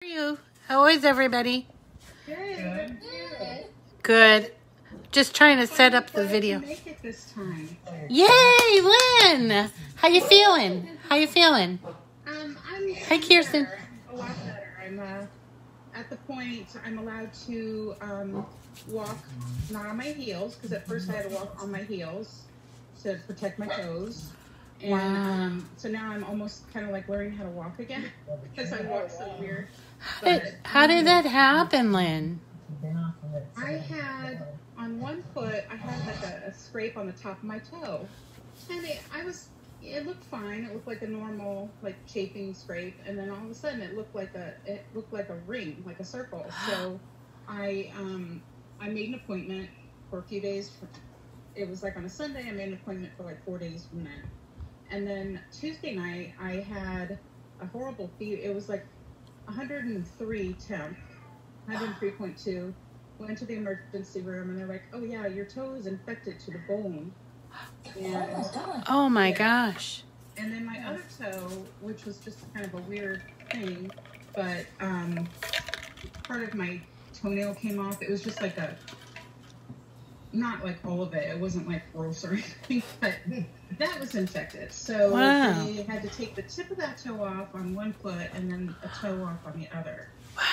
How are you? How is everybody? Good. Good. Just trying to set up the video. Make it this time. Yay, Lynn! How you feeling? How you feeling? I'm Hi, Kirsten. better, a lot better. I'm at the point I'm allowed to walk not on my heels, because at first I had to walk on my heels to protect my toes. And Wow. so now I'm almost kind of like learning how to walk again because I walk so weird. How did that happen, Lynn? I had on one foot I had like a scrape on the top of my toe, and it looked fine. It looked like a normal like chafing scrape, and then all of a sudden it looked like a ring, like a circle. So I made an appointment for a few days. It was like on a Sunday. I made an appointment for like 4 days from then. And then Tuesday night, I had a horrible fever. It was like 103 temp, 103.2. Went to the emergency room, and they're like, "Oh yeah, your toe is infected to the bone." And, Oh my gosh. and then my other toe, which was just kind of a weird thing, but part of my toenail came off. It was just like not like all of it. It wasn't like gross or anything, but that was infected. So Wow. they had to take the tip of that toe off on one foot and then a toe off on the other. Wow.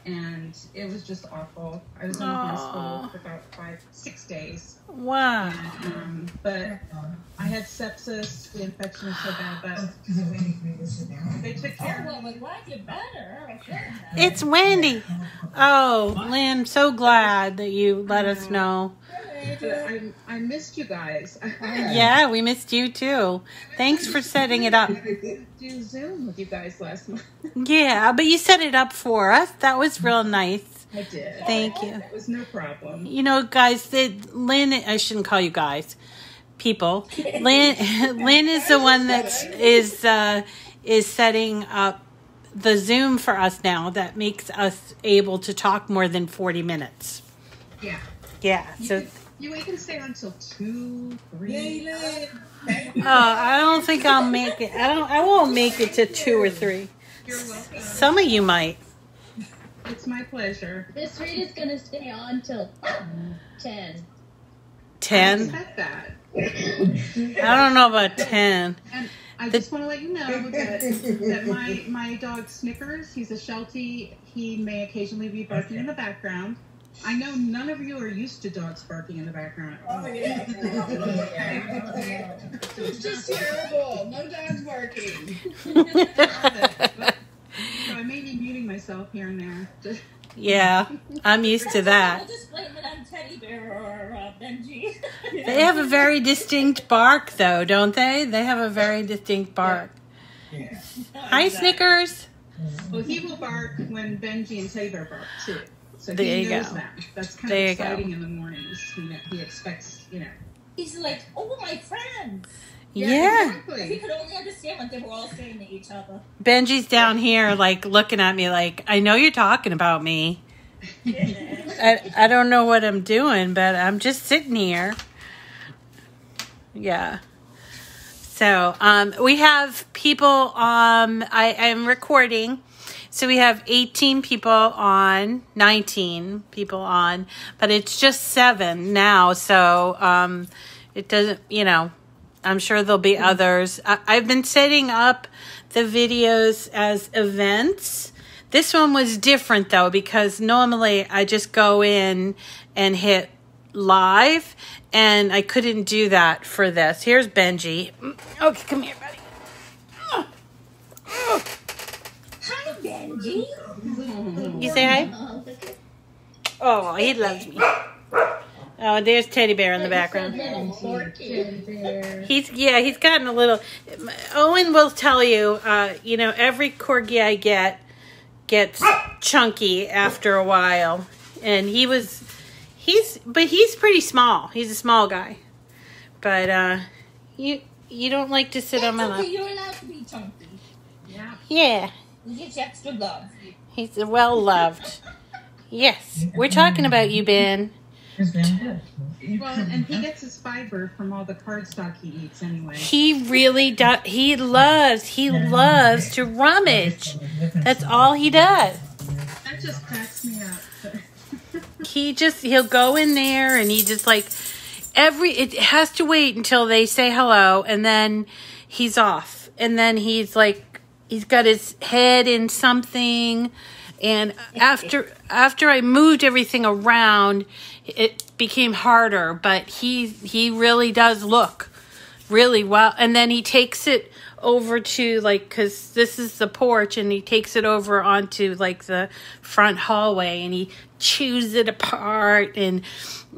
And it was just awful. I was in the hospital for about 6 days. Wow. And, but I had sepsis. The infection was so bad, but they took care of it. Well, glad you're better. It's Wendy. Oh, Lynn, so glad that you let us know. I missed you guys. Yeah, we missed you too. Thanks for setting it up. Do Zoom with you guys last month. Yeah, but you set it up for us. That was real nice. I did. Thank you. It was no problem. You know, guys, Lynn, I shouldn't call you guys, people. Lynn is the one that is setting up the Zoom for us now that makes us able to talk more than 40 minutes. Yeah. Yeah, so... You can stay on until 2, 3. I don't think I'll make it. I won't make it to 2 or 3. You're welcome. Some of you might. It's my pleasure. This read is going to stay on till 10. 10? Expect that. I don't know about 10. And I just want to let you know that my dog Snickers, he's a Sheltie. He may occasionally be barking in the background. I know none of you are used to dogs barking in the background. Oh, yeah. It's just terrible. No dogs barking. So I may be muting myself here and there. Yeah, I'm used to that. We'll just blame it on Teddy Bear or Benji. They have a very distinct bark, though, don't they? They have a very distinct bark. Yeah. Hi, Snickers. Well, he will bark when Benji and Teddy Bear bark, too. So There he you knows go. that. That's kind There of you go. exciting in the mornings. He expects, He's like, oh, my friends. Yeah. If he Exactly. could only understand what they were all saying to each other. Benji's down here, like, looking at me like, I know you're talking about me. I don't know what I'm doing, but I'm just sitting here. Yeah. So, we have people, I am recording. So we have 18 people on, 19 people on, but it's just 7 now. So, it doesn't, I'm sure there'll be others. I've been setting up the videos as events. This one was different though, because normally I just go in and hit live, and I couldn't do that for this. Here's Benji. Okay, come here, buddy. Hi, Benji. You say hi? Oh, he loves me. Oh, there's Teddy Bear in the background. He's gotten a little. Owen will tell you, every corgi I gets chunky after a while, and he's pretty small. He's a small guy, but you don't like to sit on my lap. Okay, you're allowed to be chunky. Yeah. Yeah, You get extra love. he's well loved. Yes, we're talking about you, Ben. Well, and he gets his fiber from all the cardstock he eats anyway. He really does. He loves to rummage. That's all he does. That just cracks me up. He'll go in there and he just like it has to wait until they say hello and then he's off. And then he's like, he's got his head in something. And after I moved everything around, it became harder, but he really does look really well. And then he takes it over to like, cause this is the porch and he takes it over onto like the front hallway and he chews it apart. And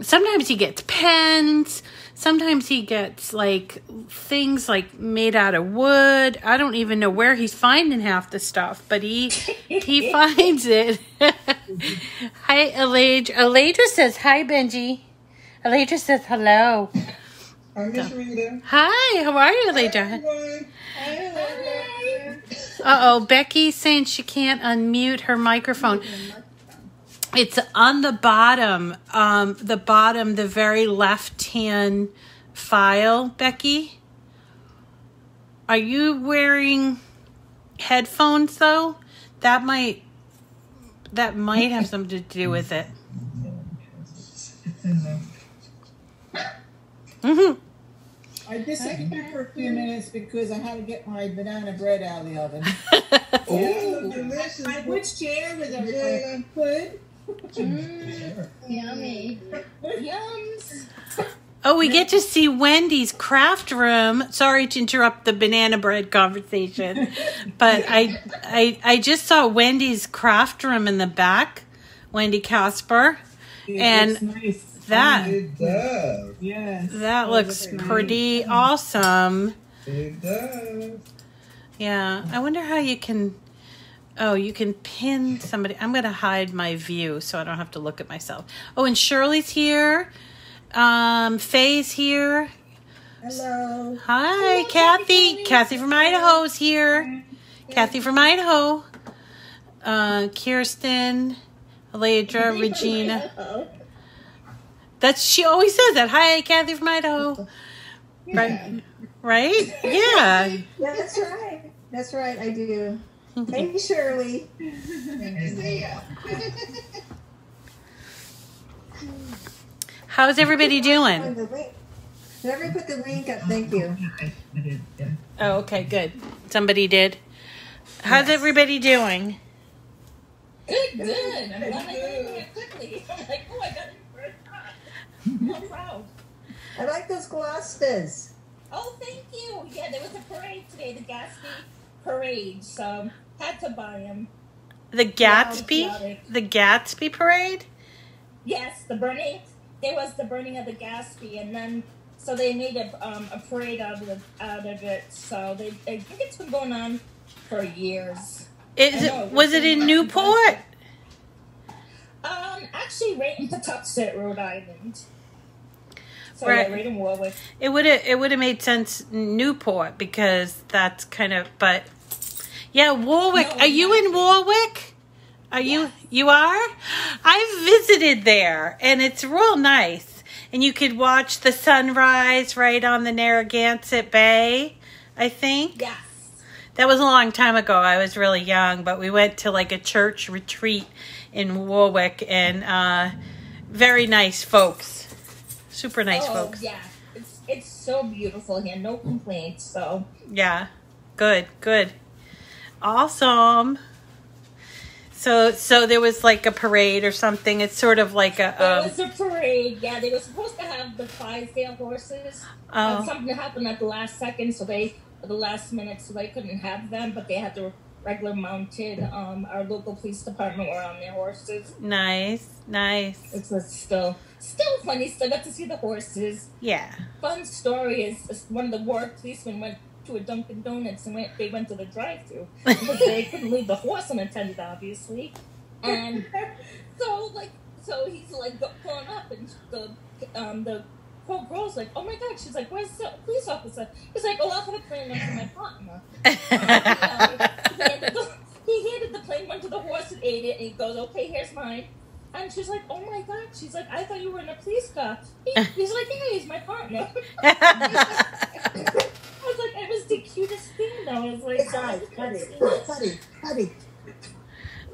sometimes he gets pens. Sometimes he gets like things like made out of wood. I don't even know where he's finding half the stuff, but he finds it. Hi, Aladra. Aladra says, hi, Benji. Aladra says, hello. I'm Miss Rita. Hi, how are you, Aladra? Hi. Uh-oh, Becky's saying she can't unmute her microphone. It's on the bottom, the very left-hand file, Becky. Are you wearing headphones, though? That might have something to do with it. Mm-hmm. I disappeared for a few minutes because I had to get my banana bread out of the oven. Oh, delicious. Which chair was everything put? Yummy. Yums. Oh, we get to see Wendy's craft room. Sorry to interrupt the banana bread conversation, but I just saw Wendy's craft room in the back, Wendy Casper, and nice. It does. Yes. That looks pretty awesome. It does. Yeah, I wonder how you can. Oh, you can pin somebody. I'm going to hide my view so I don't have to look at myself. Oh, and Shirley's here. Faye's here. Hello. Hi, Hello, Kathy. Kathy from Idaho's here. Kathy from Idaho. Kirsten, Aladra, Regina. She always says that. Hi, Kathy from Idaho. Yeah. Right? Yeah. That's right. That's right. I do. Hey, Shirley. See ya. How's everybody doing? Did everybody put the link up? Thank you. Oh, okay, good. Somebody did. How's everybody doing? Good. I'm glad I got it quickly. I'm like, oh, I got it first time. I'm proud. I like those Gloucesters. Oh, thank you. Yeah, there was a parade today, the Gatsby parade, so had to buy them. The Gatsby parade? Yes, the burning. There was the burning of the Gatsby, and then so they made a parade out of it. So I think it's been going on for years. Was it in Newport? Actually, right in Patuxent, Rhode Island. So Right. yeah, right in Warwick. It would have made sense Newport because that's kind of, but yeah, Warwick. No, are you in Warwick? Are Yes. you are? I've visited there and it's real nice. And you could watch the sunrise right on the Narragansett Bay, I think. Yes. That was a long time ago. I was really young, but we went to like a church retreat in Warwick and very nice folks. Super nice folks. Yeah. It's so beautiful here. No complaints. So Yeah. Good. Awesome. So there was like a parade or something. It's sort of like there was a parade. Yeah, they were supposed to have the Clydesdale horses. Oh. Something happened at the last second, so the last minute, so they couldn't have them, but they had the regular mounted. Our local police department were on their horses. Nice. It was still funny. Still got to see the horses. Yeah. Fun story is one of the Warwick policemen went to a Dunkin' Donuts and they went to the drive-thru because they couldn't leave the horse unattended, obviously. And so he's like pulling up, and the poor girl's like, "Oh my God!" She's like, "Where's the police officer?" He's like, "Oh, I'll have a plain one for my partner." He handed the plain one to the horse and ate it, and he goes, "Okay, here's mine." And she's like, "Oh my God!" She's like, "I thought you were in a police car." He's like, "Yeah, he's my partner." I was like, it was the cutest thing, though. I was like, Guys, cut it.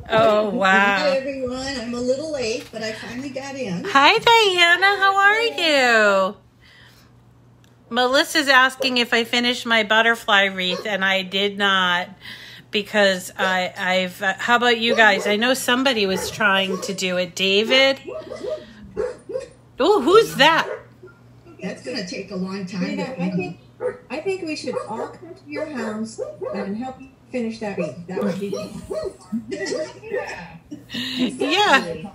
Oh, Hi, wow. everyone. I'm a little late, but I finally got in. Hi, Diana. How are you? Melissa's asking if I finished my butterfly wreath, and I did not, because I've how about you guys? I know somebody was trying to do it. David? Oh, who's that? That's going to take a long time. Rita, I think we should all come to your house and help you finish that wreath. That would be Yeah.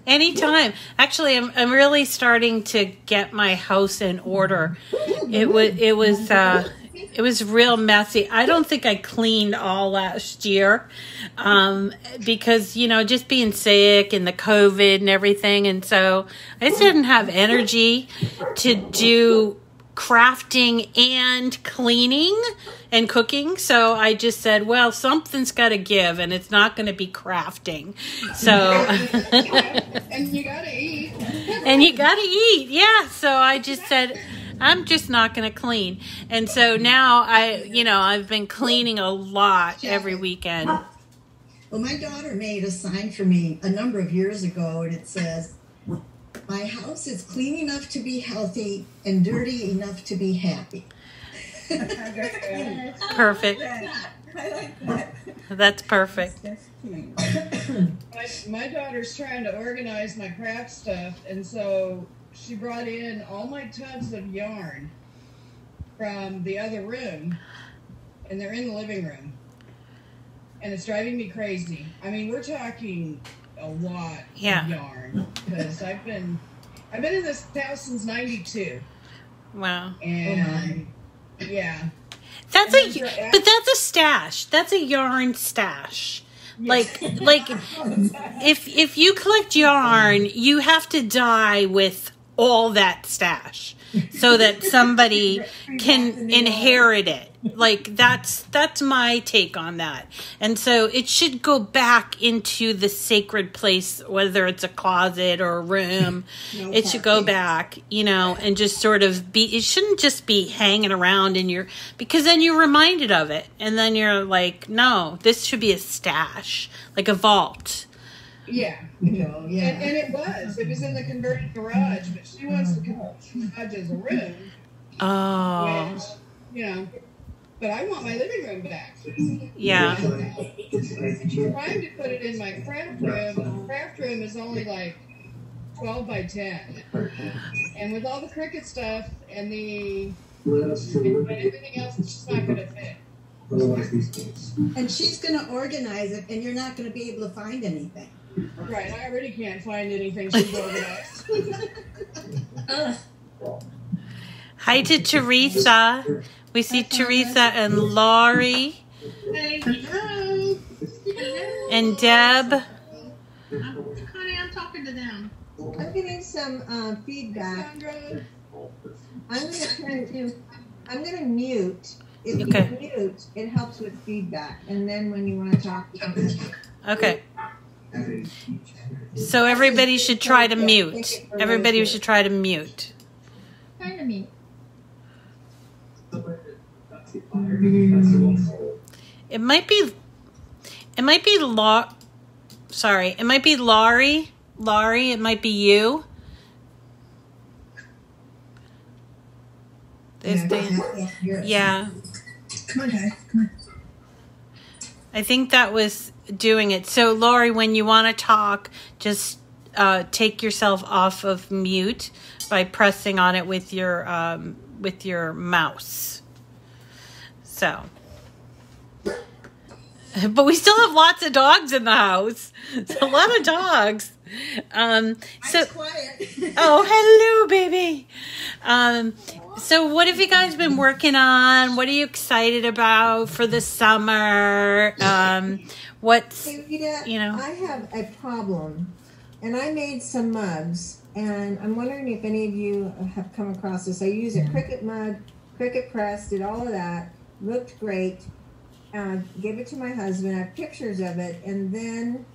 Anytime. Actually, I'm really starting to get my house in order. It was real messy. I don't think I cleaned all last year, because, you know, just being sick and the COVID and everything. And so I just didn't have energy to do crafting and cleaning and cooking. So I just said, well, something's got to give, and it's not going to be crafting. So And you gotta eat. and you got to eat. Yeah. So I just said, I'm just not going to clean. And so now I've been cleaning a lot every weekend. Well, my daughter made a sign for me a number of years ago, and it says, "My house is clean enough to be healthy and dirty enough to be happy." Perfect. I like that. That's perfect. That's cute. My daughter's trying to organize my craft stuff, and so she brought in all my tubs of yarn from the other room, and they're in the living room. And it's driving me crazy. I mean, we're talking a lot of yarn, because I've been in this house since '92, Wow. and yeah. That's but that's a stash. That's a yarn stash. Like if you collect yarn, you have to die with all that stash so that somebody can inherit it. Like that's my take on that. And so it should go back into the sacred place, whether it's a closet or a room. It should go back, and just sort of be, it shouldn't just be hanging around because then you're reminded of it. And then you're like, no, this should be a stash, like a vault. Yeah. And it was in the converted garage, but she wants to convert the garage as a room. Oh. Which, but I want my living room back. Yeah. I'm trying to put it in my craft room. The craft room is only like 12 by 10. And with all the Cricut stuff and everything else, it's just not going to fit. And she's going to organize it, and you're not going to be able to find anything. Right, I already can't find anything she's organized. Hi to Teresa. We see Teresa and Laurie. Hello. And Deb. Honey, I'm talking to them. I'm getting some feedback. Sandra. I'm going to mute. If you mute, it helps with feedback. And then when you want to talk, Okay. So everybody should try to mute. Everybody should try to mute. Trying to mute. It might be Sorry, it might be Laurie. Laurie, it might be you. Yeah. Come on, guys. Come on. I think that was doing it. So, Laurie, when you want to talk, just take yourself off of mute by pressing on it with your mouse. So, but we still have lots of dogs in the house. It's a lot of dogs. I'm quiet. Oh, hello, baby. So what have you guys been working on? What are you excited about for the summer? What's, Hey, Rita, I have a problem, and I made some mugs, and I'm wondering if any of you have come across this. I used a Cricut mug, Cricut press, did all of that, looked great. Gave it to my husband. I have pictures of it, and then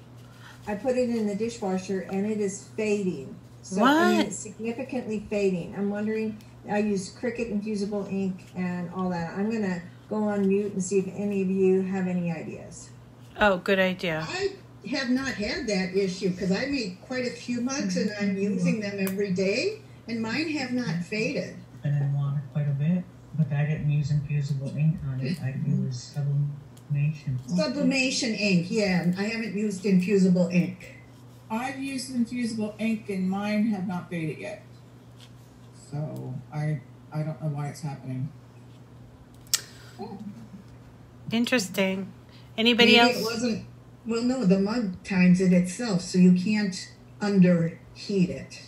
I put it in the dishwasher, and it is fading. So it's significantly fading. I'm wondering. I use Cricut infusible ink and all that. I'm gonna go on mute and see if any of you have any ideas. Oh, good idea. have not had that issue because I made quite a few mugs and I'm using them every day, and mine have not faded. And in water quite a bit, but I didn't use infusible ink on it. I used sublimation. Sublimation ink, yeah. I haven't used infusible ink. I've used infusible ink and mine have not faded yet. So I don't know why it's happening. Interesting. Anybody Maybe else? it wasn't, well, no, the mug times it itself, so you can't underheat it.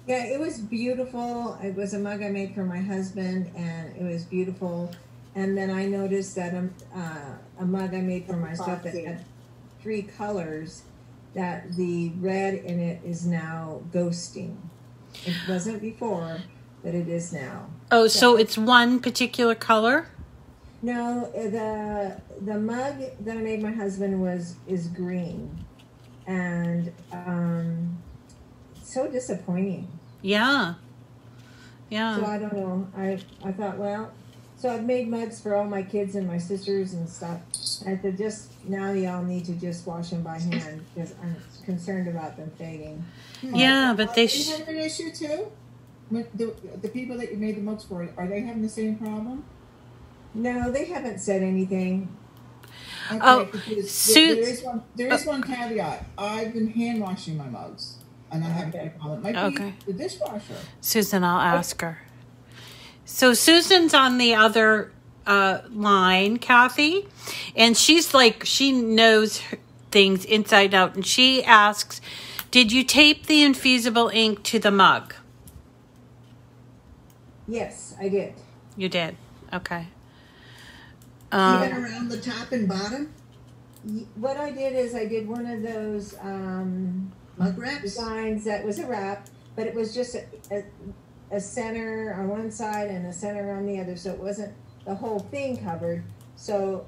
Yeah, it was beautiful. It was a mug I made for my husband, and it was beautiful. And then I noticed that a mug I made for myself that had 3 colors, that the red in it is now ghosting. It wasn't before, but it is now. Oh, so it's one particular color? No, the mug that I made my husband is green, and so disappointing. Yeah. So Yeah. I don't know. I thought, well, so I've made mugs for all my kids and my sisters and stuff. I said, just now y'all need to just wash them by hand because I'm concerned about them fading. Yeah, but they Do you have an issue too? The people that you made the mugs for, are they having the same problem? No, they haven't said anything. Okay, Oh, because there is one caveat. I've been hand washing my mugs, and I haven't had a problem. It might be the dishwasher. Susan, I'll ask her. So Susan's on the other line, Kathy, and she's like, she knows things inside out, and she asks, did you tape the infusible ink to the mug? Yes, I did. You did. Okay. Even around the top and bottom? What I did is I did one of those Mug wraps? designs that was a wrap, but it was just a center on one side and a center on the other, so it wasn't the whole thing covered. So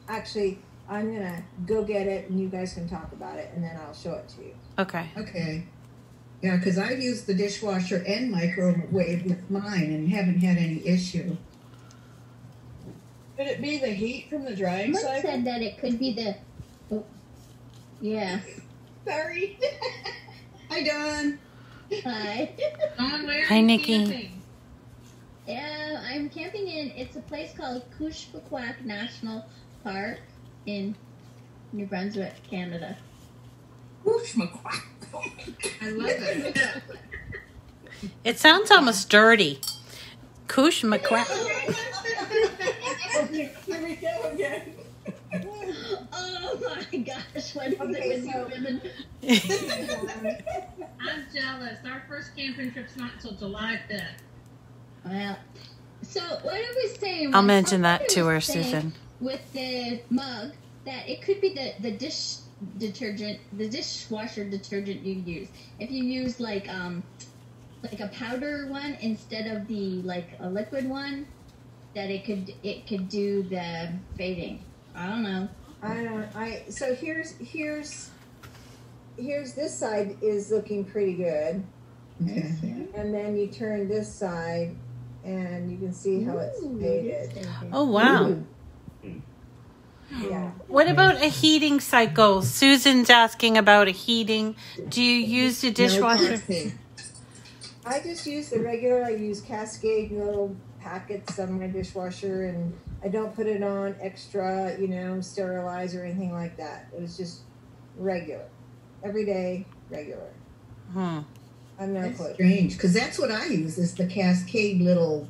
actually, I'm going to go get it, and you guys can talk about it, and then I'll show it to you. Okay. Okay. Yeah, because I've used the dishwasher and microwave with mine and haven't had any issue. Could it be the heat from the drying Mike cycle? said that it could be the. Oh, yeah. Sorry. Hi, Dawn. Hi. Hi, Nikki. Yeah, I'm camping in. It's a place called Kushpaquak National Park in New Brunswick, Canada. Kushpaquak. I love it. It sounds almost dirty. Kush McQuack. Okay, here we go again. Oh my gosh, what is Okay, it with so- you women? I'm jealous. Our first camping trip's not until July 5th. Well, so what I was saying. I'll was, mention that somebody to her, was saying Susan. With the mug, that it could be the dish detergent, the dishwasher detergent you use. If you use like a powder one instead of the like a liquid one, that it could do the fading. I don't know. So here's this side is looking pretty good. Okay. And then you turn this side and you can see how it's faded. Oh, wow. Yeah. What about a heating cycle? Susan's asking about a heating. Do you use the dishwasher? I just use the regular. I use Cascade little packets on my dishwasher, and I don't put it on extra, sterilize or anything like that. It was just regular, every day, regular. I'm no That's clue. strange, because that's what I use, is the Cascade little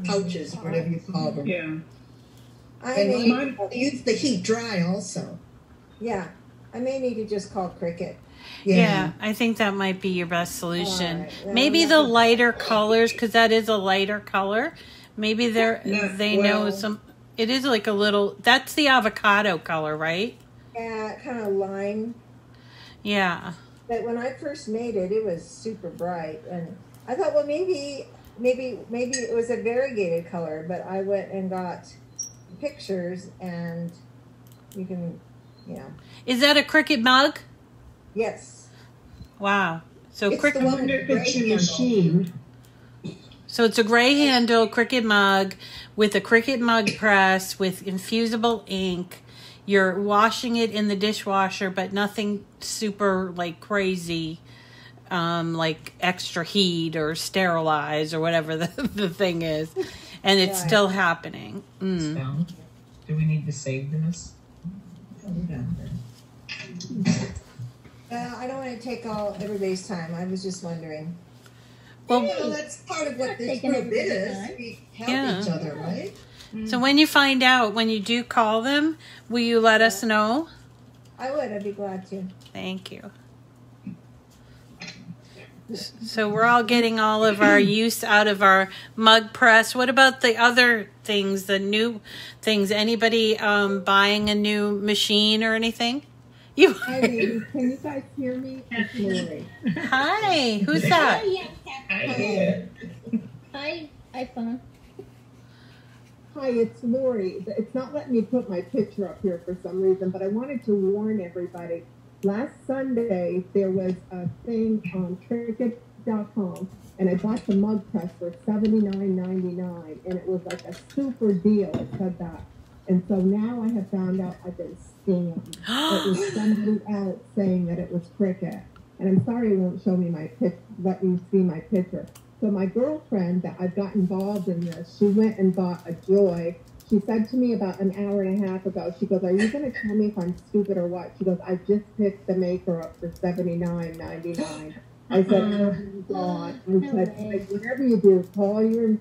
pouches, whatever you call them. Yeah. I use the heat dry also. Yeah, I may need to just call Cricut. Yeah, I think that might be your best solution. All right. Maybe the lighter colors, because that is a lighter color. Maybe they know some. It is like a little. That's the avocado color, right? Yeah, kind of lime. Yeah. But when I first made it, it was super bright, and I thought, well, maybe it was a variegated color. But I went and got pictures, and you can, Is that a Cricut mug? Yes. Wow. So It's Cricut. the one that fits your machine. So it's a gray handle Cricut mug with a Cricut mug press with infusible ink. you're washing it in the dishwasher, but nothing super like crazy, like extra heat or sterilize or whatever the thing is, and it's still happening. So, do we need to save this? I don't want to take everybody's time. I was just wondering. Well, that's part of what this group is. We help each other, right? So when you find out, when you do call them, will you let us know? I would. I'd be glad to. Thank you. So we're all getting all of our use out of our mug press. What about the other things, the new things? Anybody buying a new machine or anything? Hi, ladies. Can you guys hear me? It's Lori. Hi. Who's that? Hi, iPhone. Hi, it's Lori. It's not letting me put my picture up here for some reason, but I wanted to warn everybody. Last Sunday, there was a thing on Cricut.com, and I bought the mug press for $79.99, and it was like a super deal. It said that. And so now I have found out I've been scammed. It was somebody else saying that it was Cricut. And I'm sorry it won't show me let me see my picture. So my girlfriend that I've got involved in this, she went and bought a Joy. She said to me about an hour and a half ago, she goes, "Are you going to tell me if I'm stupid or what?" She goes, "I just picked the maker up for $79.99. I said, "Oh, God." I said, "Whatever you do, call your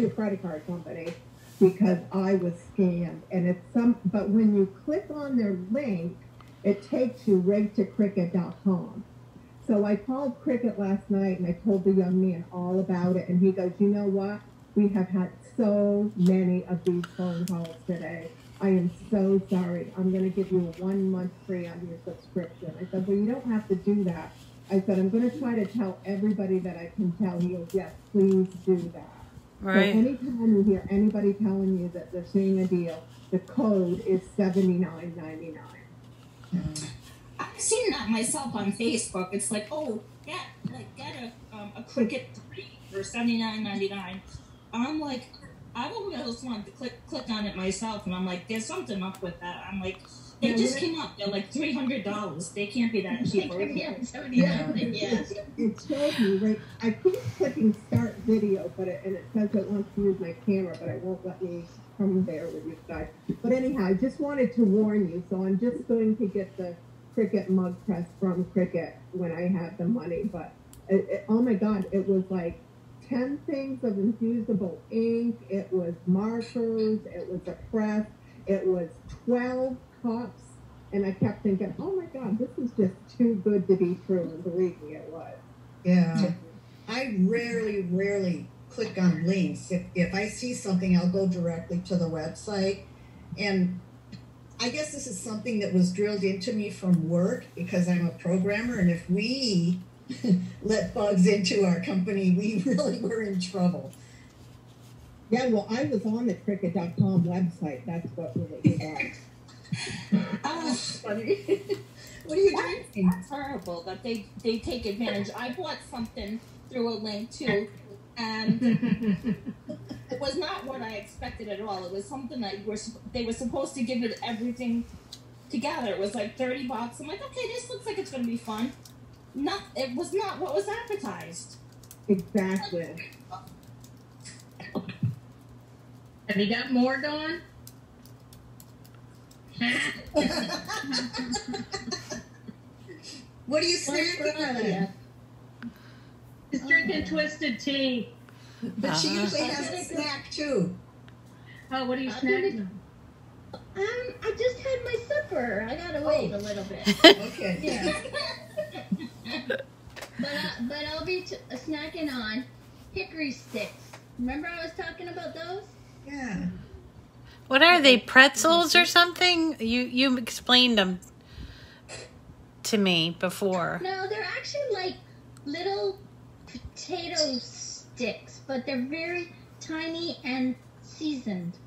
credit card company, because I was scammed." And but when you click on their link, it takes you right to Cricut.com. So I called Cricut last night and I told the young man all about it, and he goes, "You know what? We have had so many of these phone calls today. I am so sorry. I'm going to give you 1 month free on your subscription." I said, "Well, you don't have to do that." I said, "I'm going to try to tell everybody that I can tell." He goes, "Yes, please do that." Right. So anytime you hear anybody telling you that they're seeing a deal, the code is $79.99. I've seen that myself on Facebook. It's like, oh, get a Cricut 3 for $79.99. I'm like, I almost wanted to click on it myself, and I'm like, there's something up with that. I'm like, they just came up. They're like $300. They can't be that cheap. It showed me, right? I keep clicking start video, but it says it wants to use my camera, but it won't let me come there with you guys. But anyhow, I just wanted to warn you, so I'm just going to get the Cricut mug press from Cricut when I have the money. But oh my God, it was like 10 things of infusable ink. It was markers. It was a press. It was 12 cups. And I kept thinking, oh my God, this is just too good to be true. And believe me, it was. Yeah. I rarely click on links. If I see something, I'll go directly to the website. And I guess this is something that was drilled into me from work, because I'm a programmer. And if we let bugs into our company, we really were in trouble. Yeah, well, I was on the Cricut.com website. That's what really was. Oh, funny. What are you doing? That's horrible that they take advantage. I bought something through a link too, and it was not what I expected at all. It was something that they were supposed to give it everything together. It was like $30. I'm like, okay, this looks like it's going to be fun. It was not what was advertised. Exactly. Have you got more going? What are you snacking on? She's drinking twisted tea. But she usually has a snack too. Oh, what are you snacking on? I just had my supper. I gotta wait a little bit. Okay. Yeah. but I'll be snacking on hickory sticks. Remember I was talking about those? Yeah. What are they, pretzels or something? You explained them to me before. No, they're actually like little potato sticks, but they're very tiny and seasoned.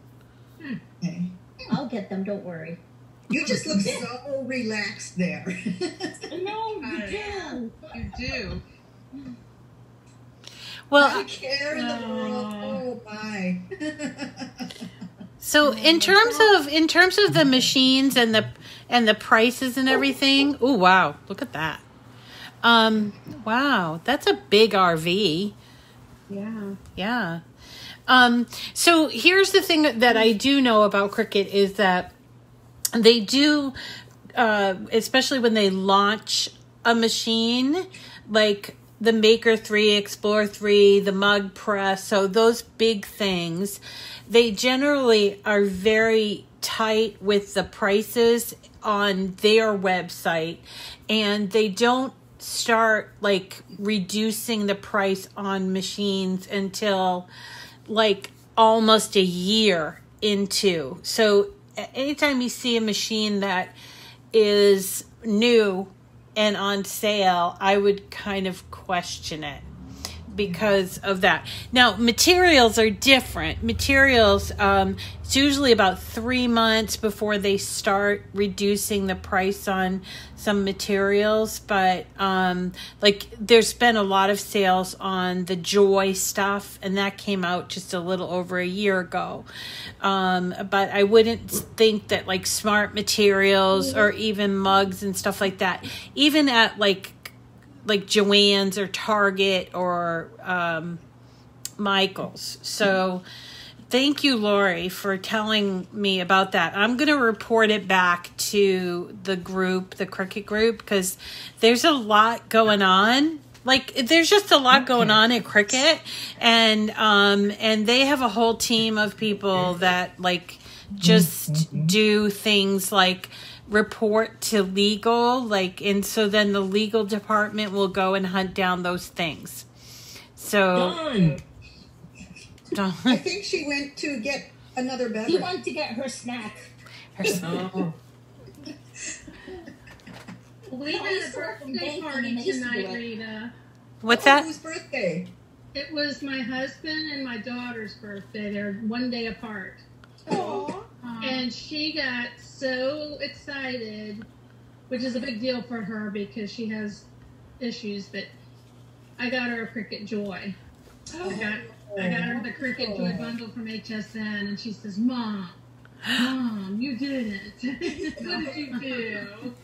Okay. I'll get them, don't worry. You just look so relaxed there. No, you do. You do. Well, I care in the world. Oh, my. So in terms of the machines and the prices and everything, oh wow, look at that. Wow, that's a big RV. Yeah. Yeah. So here's the thing that I do know about Cricut is that they do, especially when they launch a machine, like the Maker 3, Explorer 3, the Mug Press, so those big things, they generally are very tight with the prices on their website, and they don't start like reducing the price on machines until like almost a year into. So anytime you see a machine that is new and on sale, I would kind of question it because of that. Now, materials are different. Materials, it's usually about 3 months before they start reducing the price on some materials. But like there's been a lot of sales on the Joy stuff, and that came out just a little over a year ago. But I wouldn't think that like Smart Materials or even mugs and stuff like that, even at like Joann's or Target or Michael's. So thank you, Lori, for telling me about that. I'm going to report it back to the group, the Cricut group, because there's a lot going on. Like there's just a lot going on at Cricut, and they have a whole team of people that like just do things like report to legal, like, and so then the legal department will go and hunt down those things. So I think she went to get another beverage. She went to get her snack. We had a birthday party tonight, Rita. What's that? Whose birthday? It was my husband and my daughter's birthday. They're 1 day apart. Aww. And she got so excited, which is a big deal for her because she has issues, but I got her a Cricut Joy. I got her the Cricut Joy bundle from HSN, and she says, Mom, you did it. What did you do?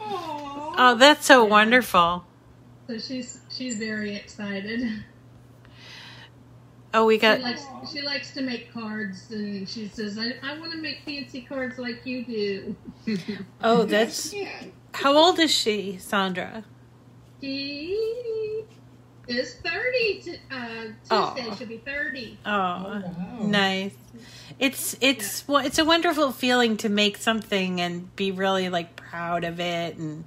Oh, that's so wonderful. So she's very excited. Oh, we got. She likes to make cards, and she says, I want to make fancy cards like you do. Oh, that's. How old is she, Sandra? She is 30. Tuesday she'll be 30. Oh, wow. Nice. It's a wonderful feeling to make something and be really like proud of it, and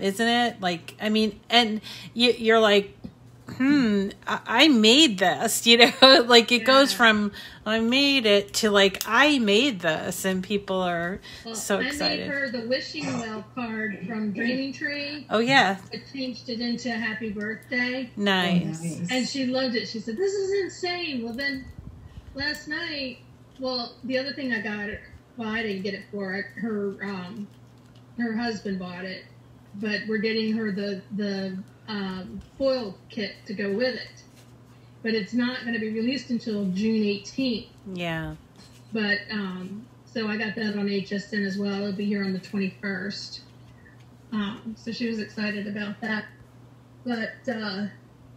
isn't it? Like, I mean, and you're like, I made this, you know, like it goes from I made it to like I made this, and people are so excited. I made her the wishing well card from Dreaming Tree. Oh yeah, I changed it into Happy Birthday. Nice. And she loved it. She said, "This is insane." Well, then last night, the other thing I got her. Well, I didn't get it for her. Her husband bought it, but we're getting her the foil kit to go with it, but it's not going to be released until June 18th. Yeah. But so I got that on HSN as well. It'll be here on the 21st. So she was excited about that. But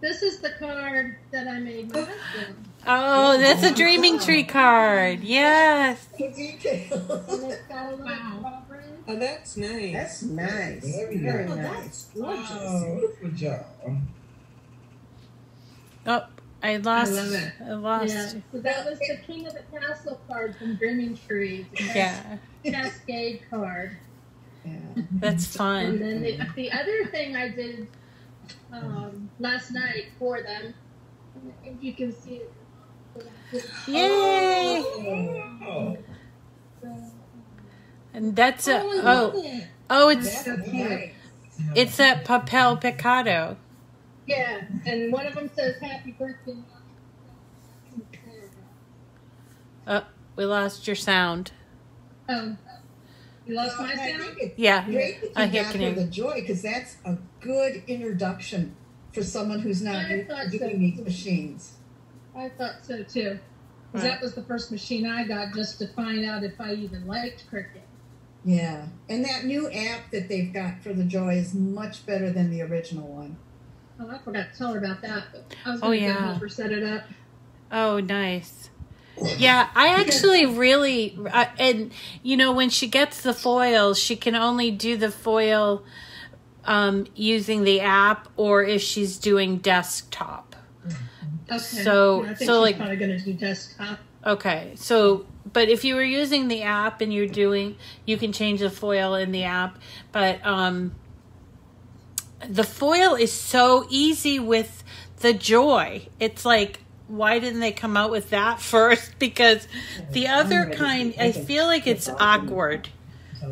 this is the card that I made my husband. Oh, that's a Dreaming Tree card. Yes. And it's got a little program. Oh, that's nice. That's nice. Very nice. That's gorgeous. Oh, good job. Oh, I lost. I love it. I lost. Yeah, so that was the King of the Castle card from Dreaming Tree. Yeah. Cascade card. Yeah. That's fun. And then the other thing I did last night for them, if you can see it. Yay! Oh. And that's it's it's that Papel Picado. Yeah, and one of them says Happy Birthday. Oh, we lost your sound. Oh, you lost my I sound? think it's Yeah. great I that you hear got can her you. the Joy, because that's a good introduction for someone who's not I thought so. doing these machines. I thought so too. Because that was the first machine I got just to find out if I even liked Cricut. Yeah, and that new app that they've got for the Joy is much better than the original one. Oh, I forgot to tell her about that. But I was going to help her set it up. Oh, nice. Yeah, I actually really, and you know, when she gets the foils, she can only do the foil using the app, or if she's doing desktop. Okay. So, I think so she's like, probably going to do desktop. okay, so, but if you were using the app and you're doing, you can change the foil in the app, but the foil is so easy with the Joy. It's like, why didn't they come out with that first? Because the other kind, I feel like it's awkward. No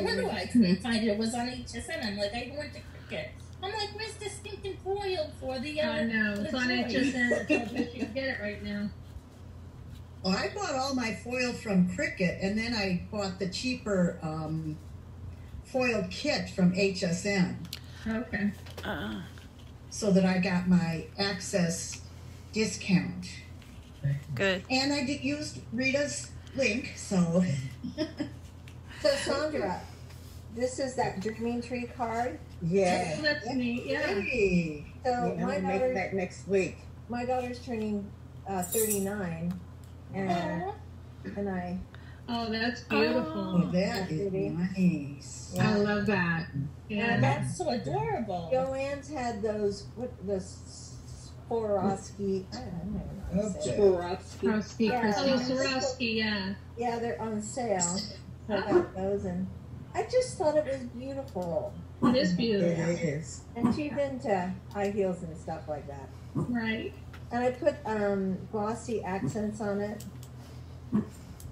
wonder why I couldn't find it. It was on HSN. I'm like, I went to Cricut. I'm like, where's the stinking foil for the I know. It's on HSN. So I bet you can get it right now. Well, I bought all my foil from Cricut, and then I bought the cheaper foil kit from HSN. Okay. So that I got my access discount. Good. And I used Rita's link, so. So Sandra, this is that Dreaming Tree card. Yeah. That's neat. Yeah. Hey. So I'm my gonna make daughter, that next week. my daughter's turning 39, and I. Oh, that's Oh, beautiful. that is nice. I love that. Yeah. That's so adorable. Joanne's had those, the Swarovski. I don't know how to say it. Swarovski. Yeah. Oh, Swarovski, yeah. Yeah, they're on sale. So I got those, and I just thought it was beautiful. It is beautiful. It is. And she's into high heels and stuff like that. Right. And I put glossy accents on it.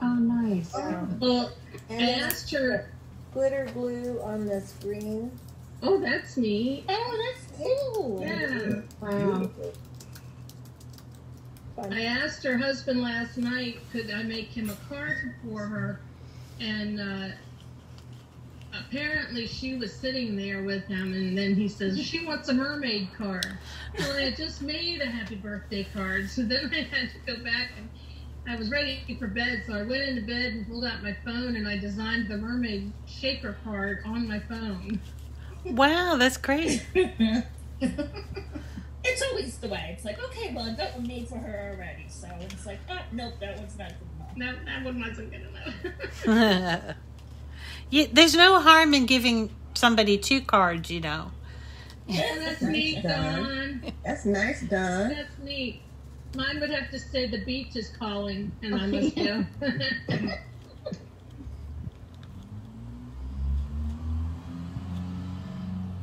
Oh, nice. Well, And I then asked her. glitter glue on the screen. Oh, that's neat. Oh, that's cool. Yeah. Wow. I asked her husband last night, could I make him a card for her? And apparently she was sitting there with him, and then he says, she wants a mermaid card. Well, I just made a happy birthday card, so then I had to go back, and I was ready for bed, so I went into bed and pulled out my phone, and I designed the mermaid shaker card on my phone. Wow, that's great. It's always the way. It's like, okay, well, I've got one made for her already. So it's like, oh, nope, that one's not good enough. No, that one wasn't good enough. There's no harm in giving somebody 2 cards, you know. Oh, that's neat, Dawn. That's nice, Don. That's neat. Mine would have to say the beach is calling, and I must go.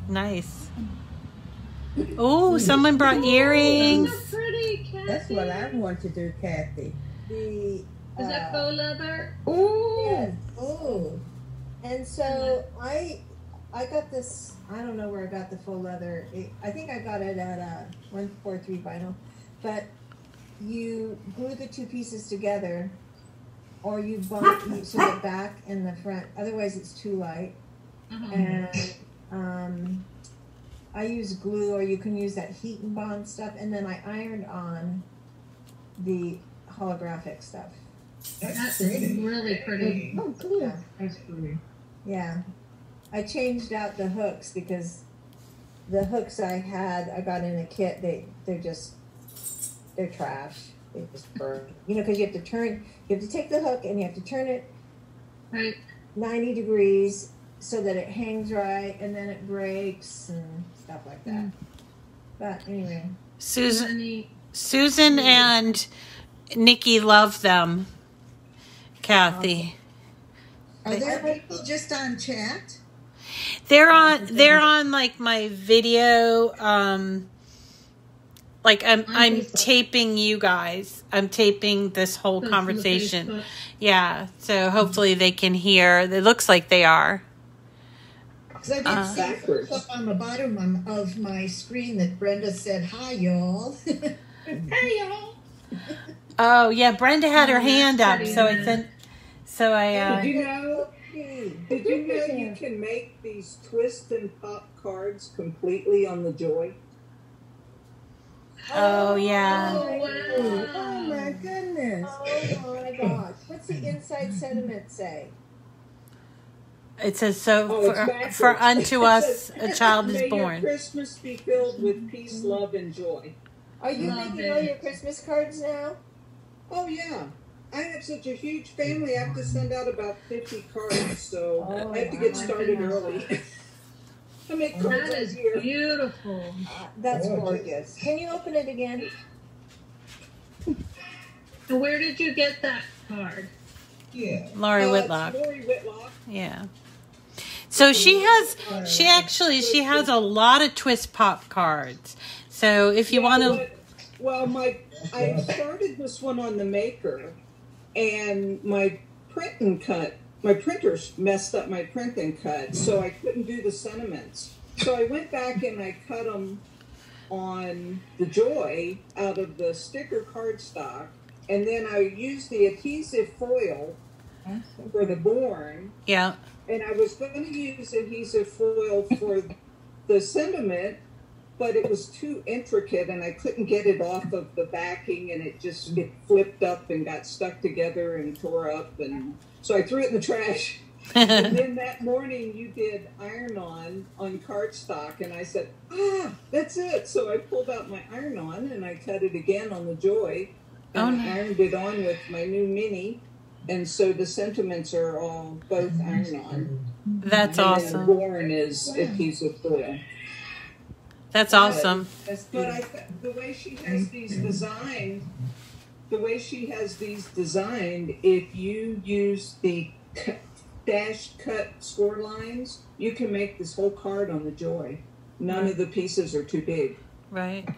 Nice. Oh, someone brought earrings. Those are pretty, Kathy. That's what I want to do, Kathy. The Is that faux leather? yes. Oh. And so I got this. I don't know where I got the faux leather. I think I got it at 143 vinyl, but you glue the 2 pieces together, or you bump each of the back and the front. Otherwise, it's too light. And I use glue, or you can use that heat and bond stuff, and then I ironed on the holographic stuff. That's really pretty. Oh, cool. Yeah. That's pretty. Yeah. I changed out the hooks because the hooks I got in a kit, they're trash. They just burn. You know, because you have to take the hook and you have to turn it Right. 90 degrees so that it hangs right, and then it breaks and stuff like that. But anyway. Susan and Nikki love them. Kathy. Are there people just on chat? They're on like my video, like I'm taping you guys. I'm taping this whole conversation. Yeah, so hopefully they can hear. It looks like they are. Because I did see up on the bottom of my screen that Brenda said, hi, y'all. Hey, y'all. Oh, yeah, Brenda had her hand up, so I sent. So Did you know you can make these twist and pop cards completely on the Joy? Oh, yeah. Oh, wow. Oh my goodness. Oh my gosh. What's the inside sentiment say? It says, so Oh, it's backwards. for unto It us says, a child is May your born. Christmas be filled with peace, love, and joy. Are you Love making all it. your Christmas cards now? Oh yeah. I have such a huge family. I have to send out about 50 cards, so Oh, I have to get wow. started early. I make cards That out is here. beautiful. That's gorgeous. Can you open it again? And where did you get that card? Yeah. Laurie It's Whitlock. Lori Whitlock. Yeah. So she has a lot of twist pop cards. So if you want to, Well, I started this one on the Maker, and my printers messed up my print and cut, so I couldn't do the sentiments. So I went back and I cut them on the Joy out of the sticker cardstock, and then I used the adhesive foil for the Born, yeah. and I was going to use adhesive foil for the sentiment, but it was too intricate and I couldn't get it off of the backing, and it flipped up and got stuck together and tore up, and so I threw it in the trash. And then that morning you did iron-on cardstock, and I said, that's it. So I pulled out my iron-on and I cut it again on the Joy, and I ironed it on with my new Mini, and so the sentiments are all both iron-on. That's and awesome. Then the Born is adhesive foil. That's awesome. But the way she has these designed, if you use the dash cut score lines, you can make this whole card on the Joy. None of the pieces are too big. Right.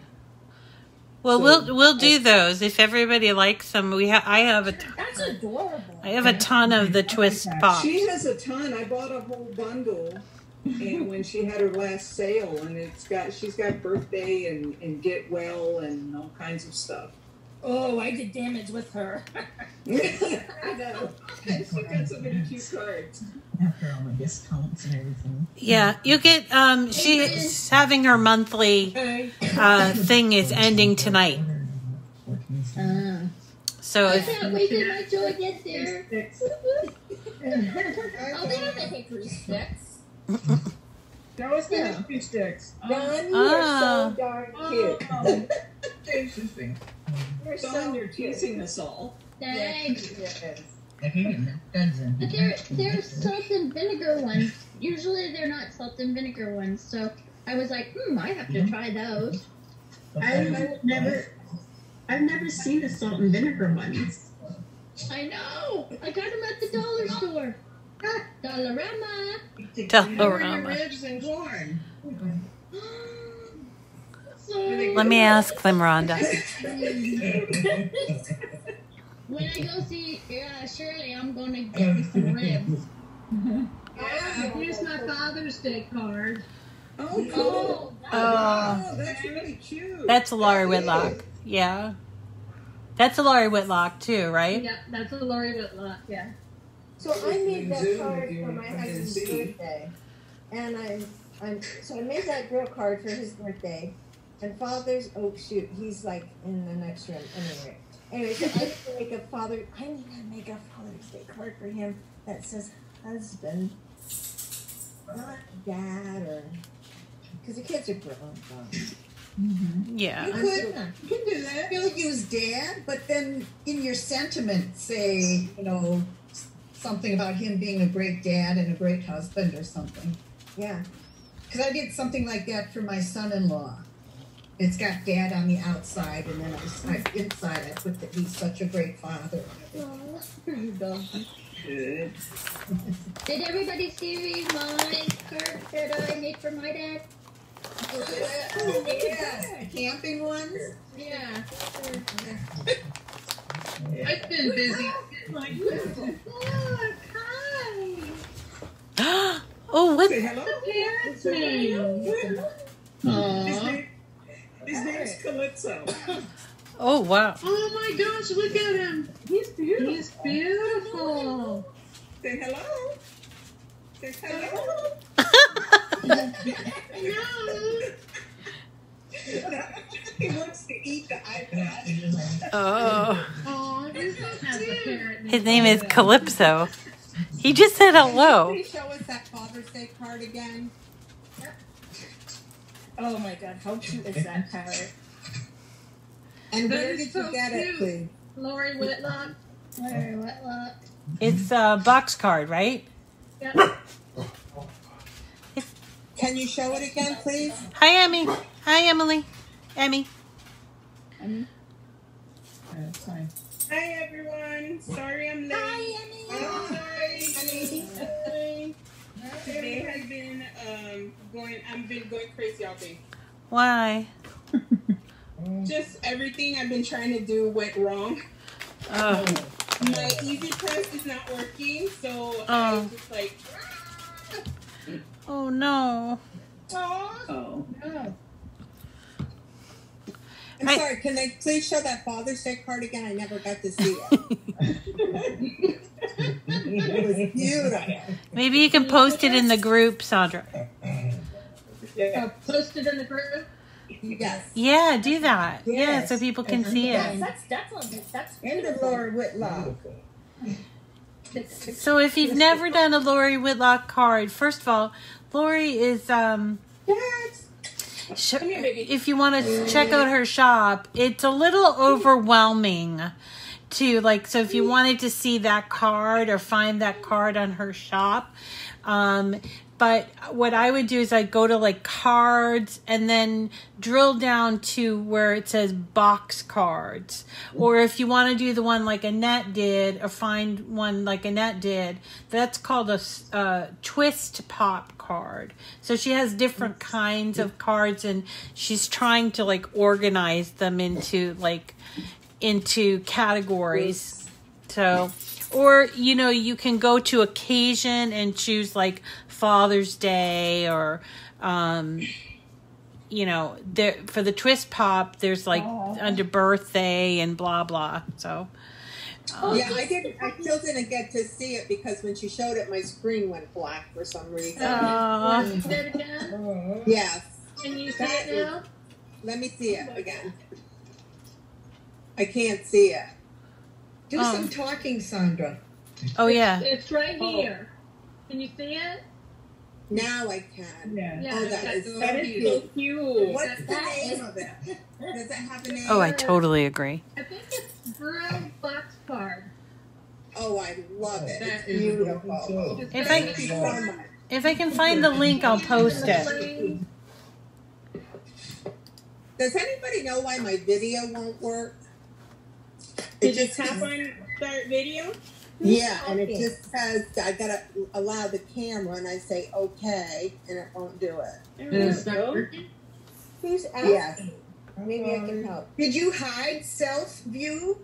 Well, we'll do those if everybody likes them. I have That's adorable. I have a ton of the twist pops. She has a ton. I bought a whole bundle, and when she had her last sale, and she's got birthday and get well and all kinds of stuff. Oh, I did damage with her. I know. She got so many cute cards. After all the discounts and everything. Yeah, you get. She's having her monthly thing is ending tonight. So I if can't wait till my Joy gets there. Oh, they have the hickory sticks. Show us the history sticks. Don, you are so darn cute. Interesting. Dawn, you're teasing us all. Thanks. Yes. But they're salt and vinegar ones. Usually they're not salt and vinegar ones. So I was like, I have to try those. I've never seen the salt and vinegar ones. I know. I got them at the dollar store. Dollarama. Dollarama. Ribs and corn. Let me ask them, Rhonda. When I go see Shirley, I'm going to get me some ribs. Here's my Father's Day card. Oh, cool. Oh, that's really cute. That's Laurie Whitlock. Yeah. That's a Laurie Whitlock too, right? Yeah, that's a Laurie Whitlock, yeah. So I made that card for my husband's birthday, and so I made that girl card for his birthday, and he's like in the next room anyway. So I need to make a Father's Day card for him that says husband, not dad, or because the kids are grown up. Yeah. You can do that. Still use dad, but then in your sentiment say, something about him being a great dad and a great husband or something. Yeah. Because I did something like that for my son-in-law. It's got dad on the outside, and then inside I put that he's such a great father. Good. Did everybody see my card that I made for my dad? Oh, yes. Camping ones? Yeah. I've been busy. Look, hi. Oh, what? Say hello. Parents' name. His name's Calypso. Oh, wow. Oh my gosh, look at him. He's beautiful. He's beautiful. Say hello. Say hello. No. He wants to eat the iPad. Oh. Oh, this has a parrot. His name is Calypso. He just said hello. Can you show us that Father's Day card again? Oh my god, how cute is that parrot? And That where is did so you get it, cute. please? Lori Whitlock. Lori Whitlock. It's a box card, right? Yep. Can you show it again, please? Hi, Emmy. Hi, Emily. Emmy. Sorry. Hi everyone. Sorry I'm late. Hi, Emmy. Hi. Today has been I've been going crazy all day. Why? Just everything I've been trying to do went wrong. Oh. My easy press is not working, so I'm just like Oh, no. oh. I'm sorry, can they please show that Father's Day card again? I never got to see it. It was beautiful. Maybe you can post it in the group, Sandra. Post it in the group. Yes. Yeah, do that. Yeah, Yes. so people can see Yes, it. that's And the Lord Whitlock. So if you've never done a Lori Whitlock card, first of all, Lori is if you want to check out her shop, it's a little overwhelming to so if you wanted to see that card or find that card on her shop, but what I would do is I'd go to cards and then drill down to where it says box cards. Or if you want to do the one like Annette did or find one like Annette did, that's called a twist pop card. So she has different kinds of cards and she's trying to organize them into categories. So, or, you can go to occasion and choose Father's Day or, for the twist pop, there's under birthday and blah, blah. So, yeah, I still didn't get to see it because when she showed it, my screen went black for some reason. See it again? Yes. Can you see it now? Let me see it again. I can't see it. Do some talking, Sandra. Oh, yeah. It's right here. Can you see it? Now I can. Yeah. Oh, that is so cute. What's the name of it? Does it have a name? Oh, I totally agree. I think it's Brill Box Card. Oh, I love it. That It's is beautiful. If I can find the link, I'll post it. Does anybody know why my video won't work? Did you tap on start video? Yeah, and it just says I gotta allow the camera, and I say okay, and it won't do it. And it's not working? Who's asking? Yes. Maybe I can help. Did you hide self-view?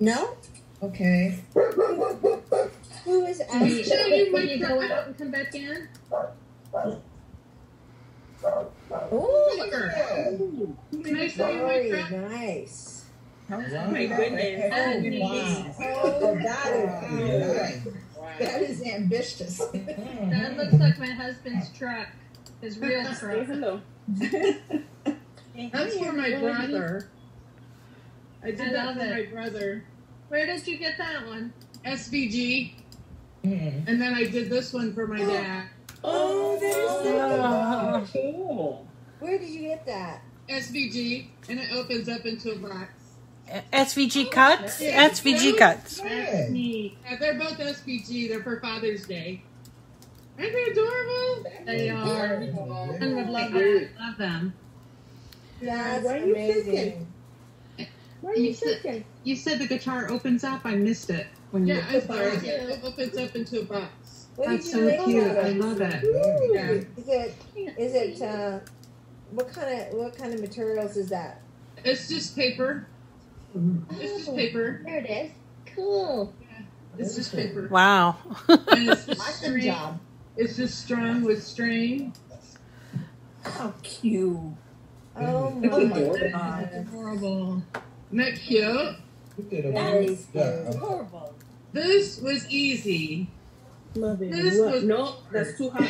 No? Okay. Who is Can you asking? go out and come back in? Oh, Can I show you my truck? nice. Oh my goodness. Oh, that is That is ambitious. That looks like my husband's truck. His real Say truck. hello. That's for my brother. I did that for my brother. Where did you get that one? SVG. And then I did this one for my dad. Oh, that is so Cool. Where did you get that? SVG, and it opens up into a box. SVG cuts? SVG cuts. That's neat. Yeah, they're both SVG. They're for Father's Day. Aren't they adorable? They are. And would love that. Love them. That's Why are you amazing. Why are you thinking? You said the guitar opens up. I missed it when you. Yeah, I'm sorry. It opens up into a box. What did That's you so make cute. of I it? love it. Yeah. Is it what kind of materials is that? It's just paper. It's just paper. There it is. Cool. It's just paper. Wow. And it's just Awesome string. job. It's just strung with string. How cute. Oh my god. Adorable. Isn't that cute? Very cute. Horrible. This was easy. This was No, that's too hot.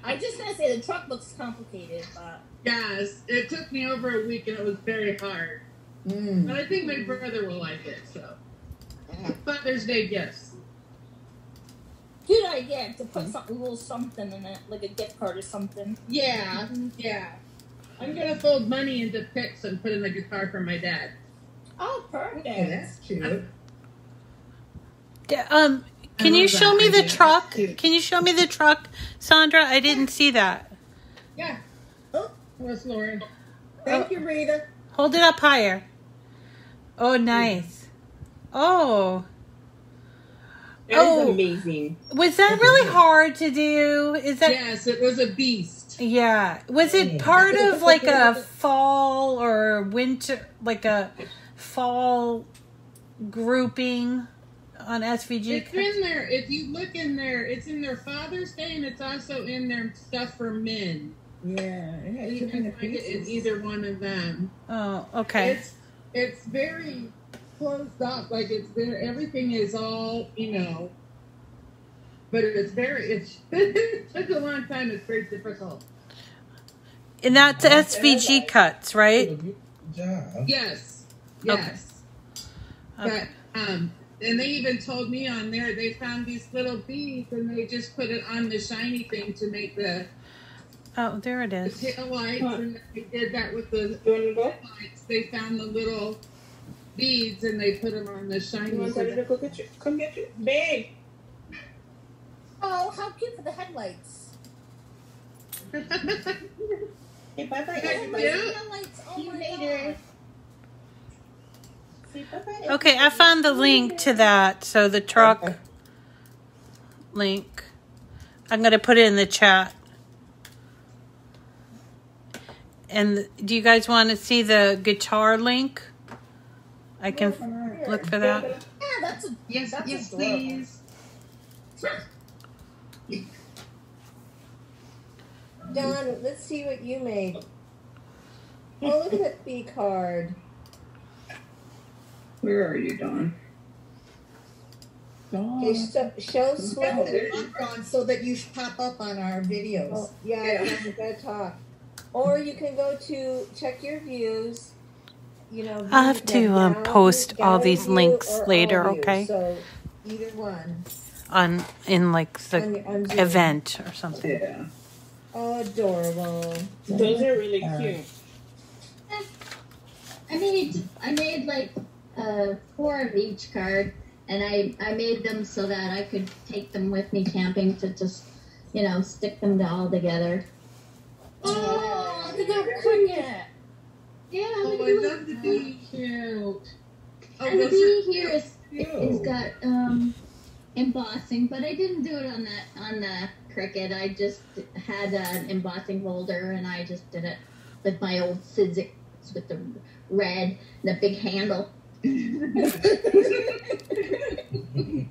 I just gonna say the truck looks complicated, but Yes, it took me over a week and it was very hard. But I think my brother will like it, so. Father's Day gifts. good idea to put something, a little something in it, like a gift card or something. Yeah, yeah. I'm gonna fold money into picks and put in the guitar for my dad. Oh, perfect. That's cute. Can you show me the truck? Can you show me the truck, Sandra? I didn't see that. Yeah. Oh, where's Lauren? Thank you, Rita. Hold it up higher. Oh, nice. Oh. That is amazing. Was that really hard to do? Is that? Yes, it was a beast. Yeah. Was it part of like a fall or winter, like a fall grouping on SVG? It's in there. If you look in there, it's in their Father's Day, and it's also in their stuff for men. Yeah, it had You too can many find it in pieces. either one of them. Oh, okay. It's very closed up. Like it's there. Everything is all but it's it took a long time. It's very difficult. And that's SVG cuts, right? Good job. Yes. Okay. But and they even told me on there they found these little beads and they just put it on the shiny thing to make the Oh, there it is. tail lights, and they did that with the lights. They found the little beads and they put them on the shiny. You want somebody to go get you? Come get you. Babe. Oh, how cute for the headlights. Hey, bye-bye, Headlights, Yeah. headlights. Oh See you my later. God. Say bye-bye. Okay, I found the link to that. So the truck link. I'm going to put it in the chat. And do you guys want to see the guitar link? I can look for that. Yeah, that's a Yes, that's yes, adorable. please. Don, let's see what you made. Oh, look at that B card. Where are you, Dawn? Okay, show Put slow. the mic on so that you pop up on our videos. Oh, yeah, we gotta talk. Or you can go to check your views. I'll have to post all these links later, okay? So either one. In like the On Zoom. event or something. Yeah. Oh, adorable. Those are really cute. I made like 4 of each card, and I made them so that I could take them with me camping to just, stick them all together. Oh, look at that Cricut. Yeah, Oh, look I at love the bee. Cute. Oh, And the those bee are here is got embossing, but I didn't do it on the Cricut. I just had an embossing folder, and I just did it with my old Sizzix with the red, the big handle.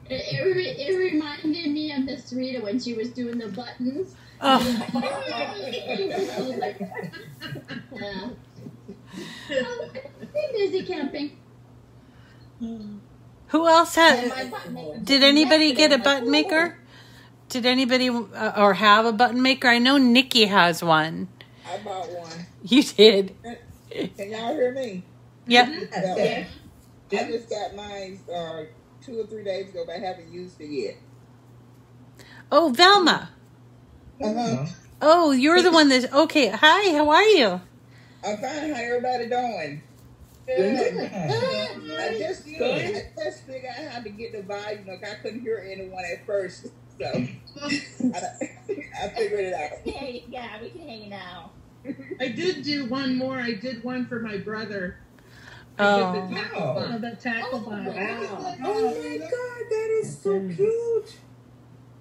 it reminded me of Miss Rita when she was doing the buttons. Oh. Yeah. Been busy camping. Who else And had? my button maker Did anybody connected. get a I'm like, button "Ooh." maker? Did anybody or have a button maker? I know Nikki has one. I bought one. You did. Can y'all hear me? Yep. Yeah. I just got mine 2 or 3 days ago, but I haven't used it yet. Oh, Velma. Uh-huh. Oh, you're the one that. Okay. Hi. How are you? I'm fine. How everybody doing? Good. I just figured out how to get the volume. Like I couldn't hear anyone at first, so I figured it out. Yeah, we can hang now. I did do one more. I did one for my brother. I Oh. did the tackle box. The tackle box. Wow. Oh my God, that is so cute.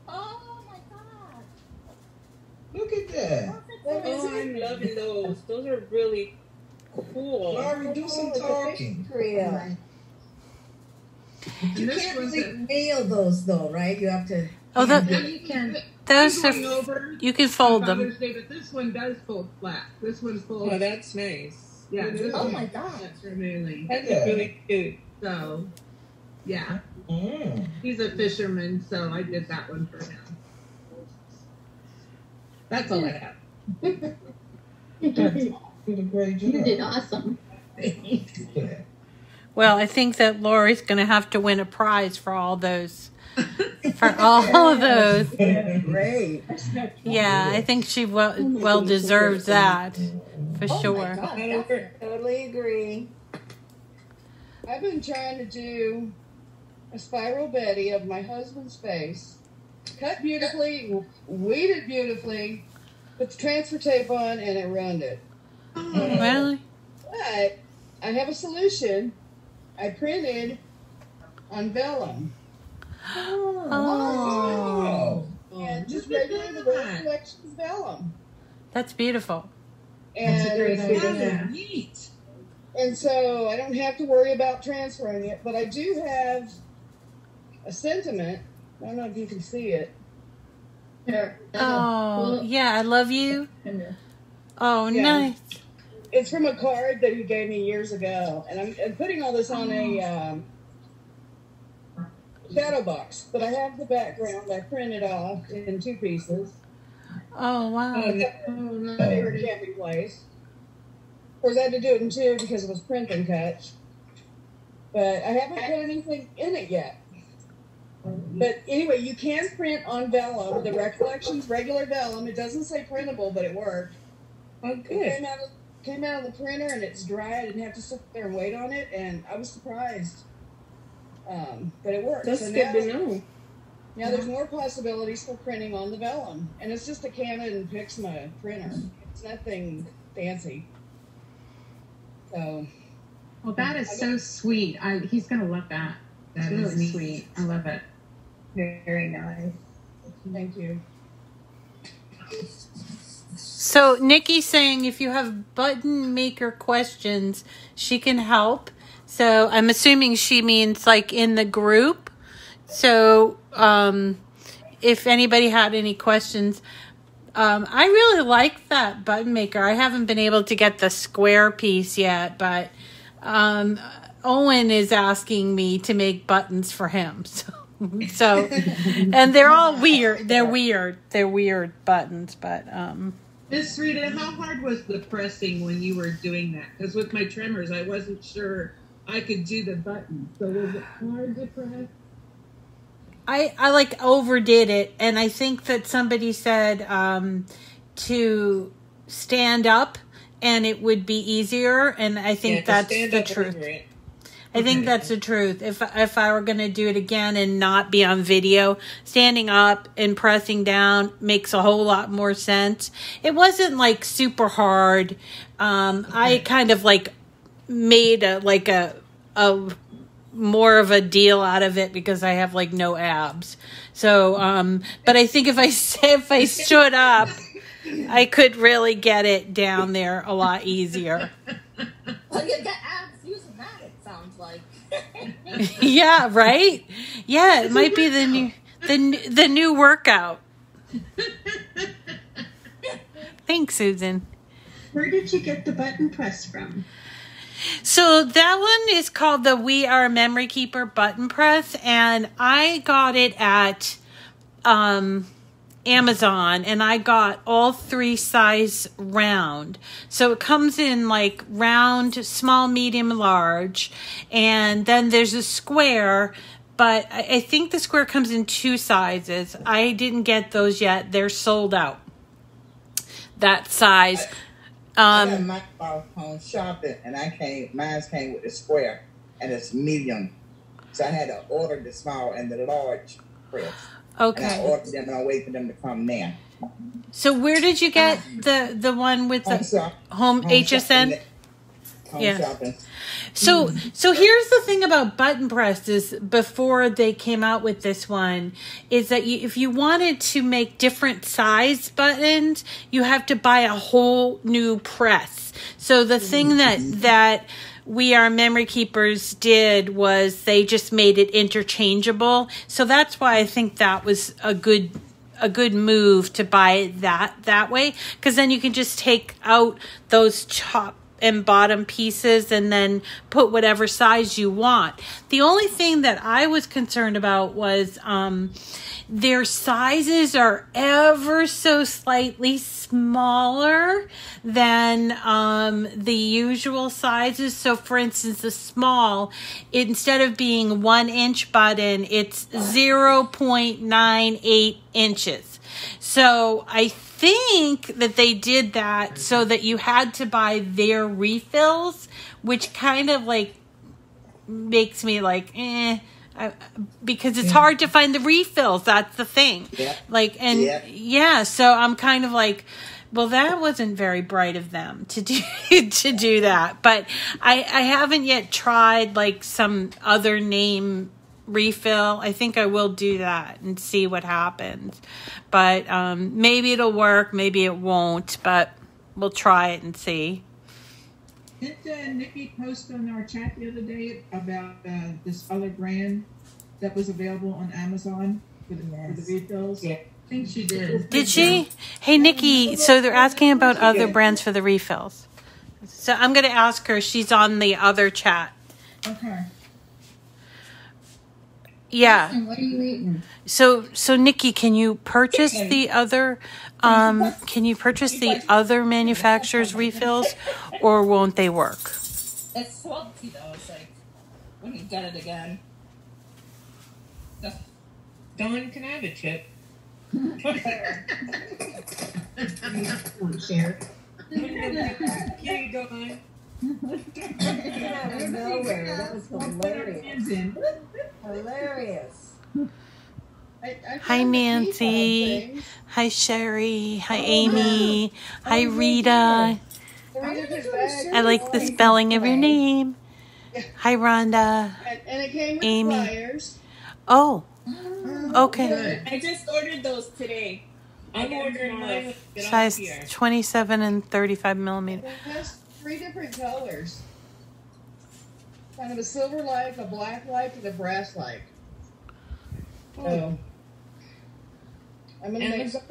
Oh my God. Look at that. Oh, I'm loving those. Those are really cool. Laurie, do some talking. Korea. You This can't was really mail those though, right? You have to. Oh, Yeah, you can. those I'm going are. over You can fold them. Father's Day, but this one does fold flat. This one's full. Oh, that's nice. Yeah, this Oh one my God. that's remaining. That's Yeah. really cute. So, yeah, Mm. he's a fisherman, so I did that one for him. That's all I have. You did a great job. You did awesome. Well, I think that Lori's going to have to win a prize for all those. For all of those. Great. Yeah, I think she well deserves that for sure. I totally agree. I've been trying to do a spiral Betty of my husband's face. Cut beautifully, weeded beautifully, put the transfer tape on, and it ruined it. Really? But I have a solution. I printed on vellum. Oh. And just regular the Red Collections vellum. That's beautiful. And That's a great idea. Neat. And so I don't have to worry about transferring it, but I do have a sentiment. I don't know if you can see it. Oh, yeah, I love you. Oh, Yeah. nice. It's from a card that he gave me years ago, and I'm putting all this on a shadow box. But I have the background I printed off in 2 pieces. Oh, wow. My favorite camping place. Of course, I had to do it in 2 because it was print and cut. But I haven't put anything in it yet. But anyway, you can print on vellum, the Recollections regular vellum. It doesn't say printable, but it worked. Oh, good. It came out of the printer, and it's dry. I didn't have to sit there and wait on it, and I was surprised. But it worked. That's so good now, to know. Now there's more possibilities for printing on the vellum, and it's just a Canon Pixma printer. It's nothing fancy. So. Well, that is so sweet. He's going to love that. That is really sweet. I love it. Very nice. Thank you. So Nikki's saying if you have button maker questions, she can help. So I'm assuming she means like in the group. So if anybody had any questions, I really like that button maker. I haven't been able to get the square piece yet, but Owen is asking me to make buttons for him. So and they're all weird. They're weird buttons, but Miss Rita, how hard was the pressing when you were doing that? Because with my tremors, I wasn't sure I could do the button. So was it hard to press? I like overdid it, and I think that somebody said to stand up and it would be easier, and I think that's the truth. I think that's the truth. If I were going to do it again and not be on video, standing up and pressing down makes a whole lot more sense. It wasn't like super hard. I kind of like made a more of a deal out of it because I have like no abs. So, but I think if I stood up, I could really get it down there a lot easier. Well, you got abs using that, it sounds like. Yeah, right? Yeah, it might be the new workout. Thanks, Susan. Where did you get the button press from? So that one is called the We Are Memory Keeper button press, and I got it at Amazon, and I got all 3 size round. So it comes in like round, small, medium, large, and then there's a square, but I think the square comes in 2 sizes. I didn't get those yet. They're sold out. That size. I got mine on shopping, and mine came with the square, and it's medium. So I had to order the small and the large press. Okay. And I ordered them, and I wait for them to come now. So where did you get the one with the home HSN? Home shopping. So here's the thing about button presses before they came out with this one is that if you wanted to make different size buttons, you have to buy a whole new press. So the thing that We Are Memory Keepers did was they just made it interchangeable. So that's why I think that was a good move to buy it that way, because then you can just take out those top and bottom pieces and then put whatever size you want. The only thing that I was concerned about was their sizes are ever so slightly smaller than the usual sizes. So for instance, the small, instead of being 1 inch button, it's 0.98 inches. So I think that they did that so that you had to buy their refills, which kind of like makes me like, because it's hard to find the refills. That's the thing. Yeah. Like, and so I'm kind of like, well, that wasn't very bright of them to do to do that. But I haven't yet tried like some other name refill. I think I will do that and see what happens. But maybe it'll work, maybe it won't, but we'll try it and see. Didn't Nikki post on our chat the other day about this other brand that was available on Amazon for the refills? Yeah. I think she did. Did she? Hey, Nikki, so they're asking about other brands for the refills. So I'm going to ask her. She's on the other chat. Okay. Yeah. What are you eating? So Nikki, can you purchase the other manufacturer's refills, or won't they work? It's salty though. It's like, let me get it again. Dawn, can I have a chip? Share. Here you go, Dawn. Out of nowhere. That was hilarious. Hilarious. Hi, Nancy. Hi, Sherry. Hi, Amy. Hi, Rita. I like the spelling of your name. Hi, Rhonda. And it came with Amy. flyers. Oh, okay. I just ordered those today. I'm ordering mine with it on Size here. 27 and 35 millimeter. It has 3 different colors. Kind of a silver light, a black light, and a brass light. So, I'm going to make some.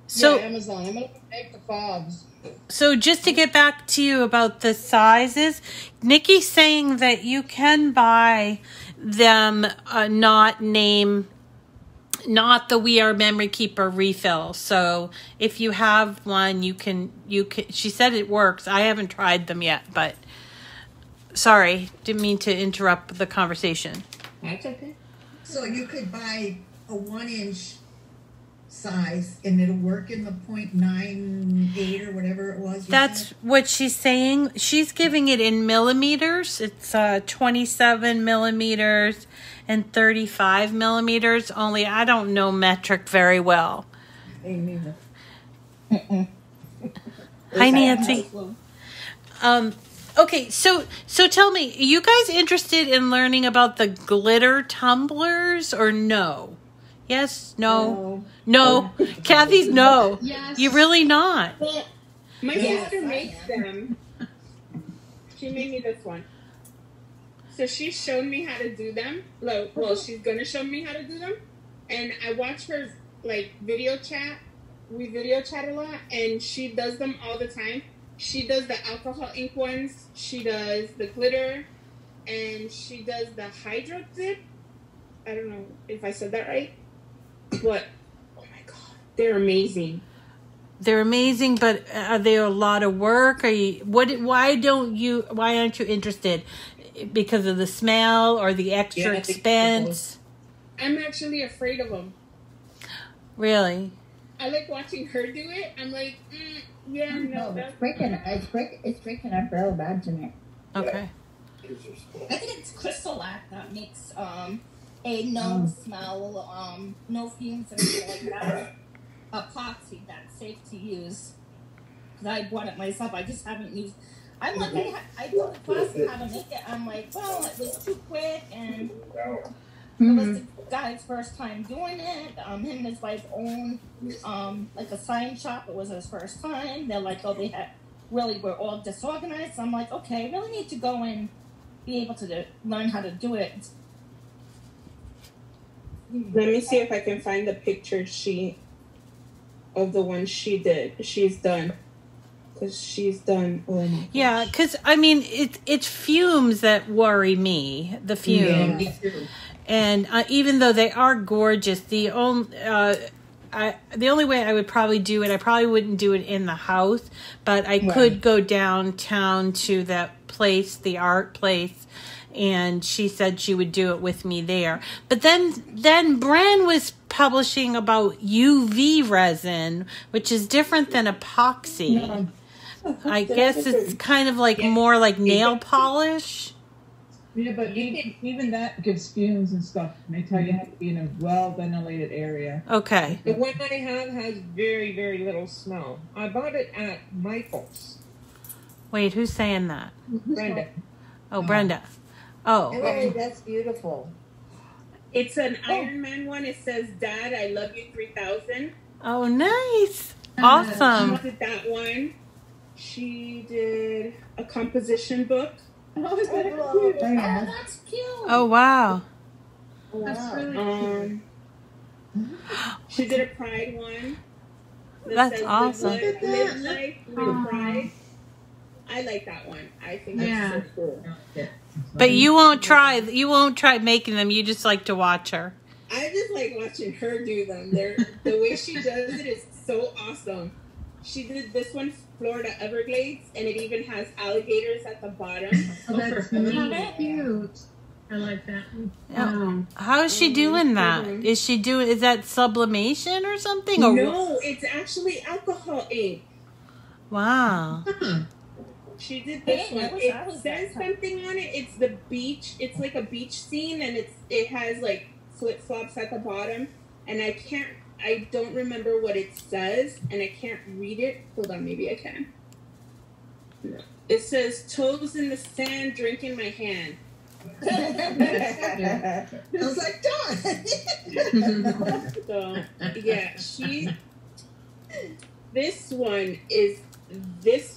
So, Amazon. I'm going to make the fobs. So just to get back to you about the sizes, Nikki's saying that you can buy them not the We Are Memory Keeper refill. So if you have one, you can, she said it works. I haven't tried them yet, but sorry, didn't mean to interrupt the conversation. That's okay. So you could buy a 1 inch size and it'll work in the 0.98 or whatever it was. That's what she's saying. She's giving it in millimeters. It's 27 millimeters and 35 millimeters. Only I don't know metric very well. Amen. Hi, Nancy. Okay, so tell me, are you guys interested in learning about the glitter tumblers or no? Yes, no. Kathy's no. Yes. You're really not. Well, my sister makes them. She made me this one. So she showed me how to do them. Well, she's going to show me how to do them. And I watch her, video chat. We video chat a lot. And she does them all the time. She does the alcohol ink ones. She does the glitter. And she does the hydro dip. I don't know if I said that right. But, oh my God, they're amazing. They're amazing, but are they a lot of work? Why aren't you interested? Because of the smell or the extra expense? I'm actually afraid of them. Really? I like watching her do it. I'm like, no. It's breaking up real bad to me. Okay. I think it's Crystal-Lac that makes a no smell, no fumes and anything like that. Epoxy that's safe to use. Because I bought it myself. I just haven't used. I took the class on how to make it. I'm like, well, it was too quick, and it was the guy's first time doing it. Him and his wife own a sign shop. It was his first time. They're like, we're all disorganized. I'm like, okay, I really need to go and be able to learn how to do it. Let me see if I can find the picture of the one she's done. because she's done. Oh my Yeah, because I mean, it's fumes that worry me. The fumes. Yeah, me too. And even though they are gorgeous, the only way I would probably do it, I probably wouldn't do it in the house, but I could go downtown to that place, the art place, and she said she would do it with me there. But then Bren was publishing about UV resin, which is different than epoxy. I guess it's kind of like more like nail polish. Yeah, but even that gives fumes and stuff. And they tell you have to be in a well-ventilated area. Okay. The one I have has very, very little smell. I bought it at Michael's. Wait, who's saying that? Brenda. Oh, Brenda. Oh. Emily, that's beautiful. It's an Iron Man one. It says, "Dad, I love you 3000." Oh, nice. Awesome. She did that one. She did a composition book. Oh, is that cute? Oh, that's cute. Oh, wow. That's really cute. She did a Pride one. that That's says, awesome. Live life with pride. I like that one. I think that's so cool. But you won't try making them. You just like to watch her. I just like watching her do them. The way she does it is so awesome. She did this one, Florida Everglades, and it even has alligators at the bottom. Oh, that's really cute. I like that one. How is she doing that? Is that sublimation or something? No, it's actually alcohol ink. Wow. She did this one. It says something on it. It's the beach. It's like a beach scene, and it has like flip flops at the bottom. And I don't remember what it says, and I can't read it. Hold on, maybe I can. No. It says toes in the sand, drink in my hand. I was like, Dawn. So yeah, this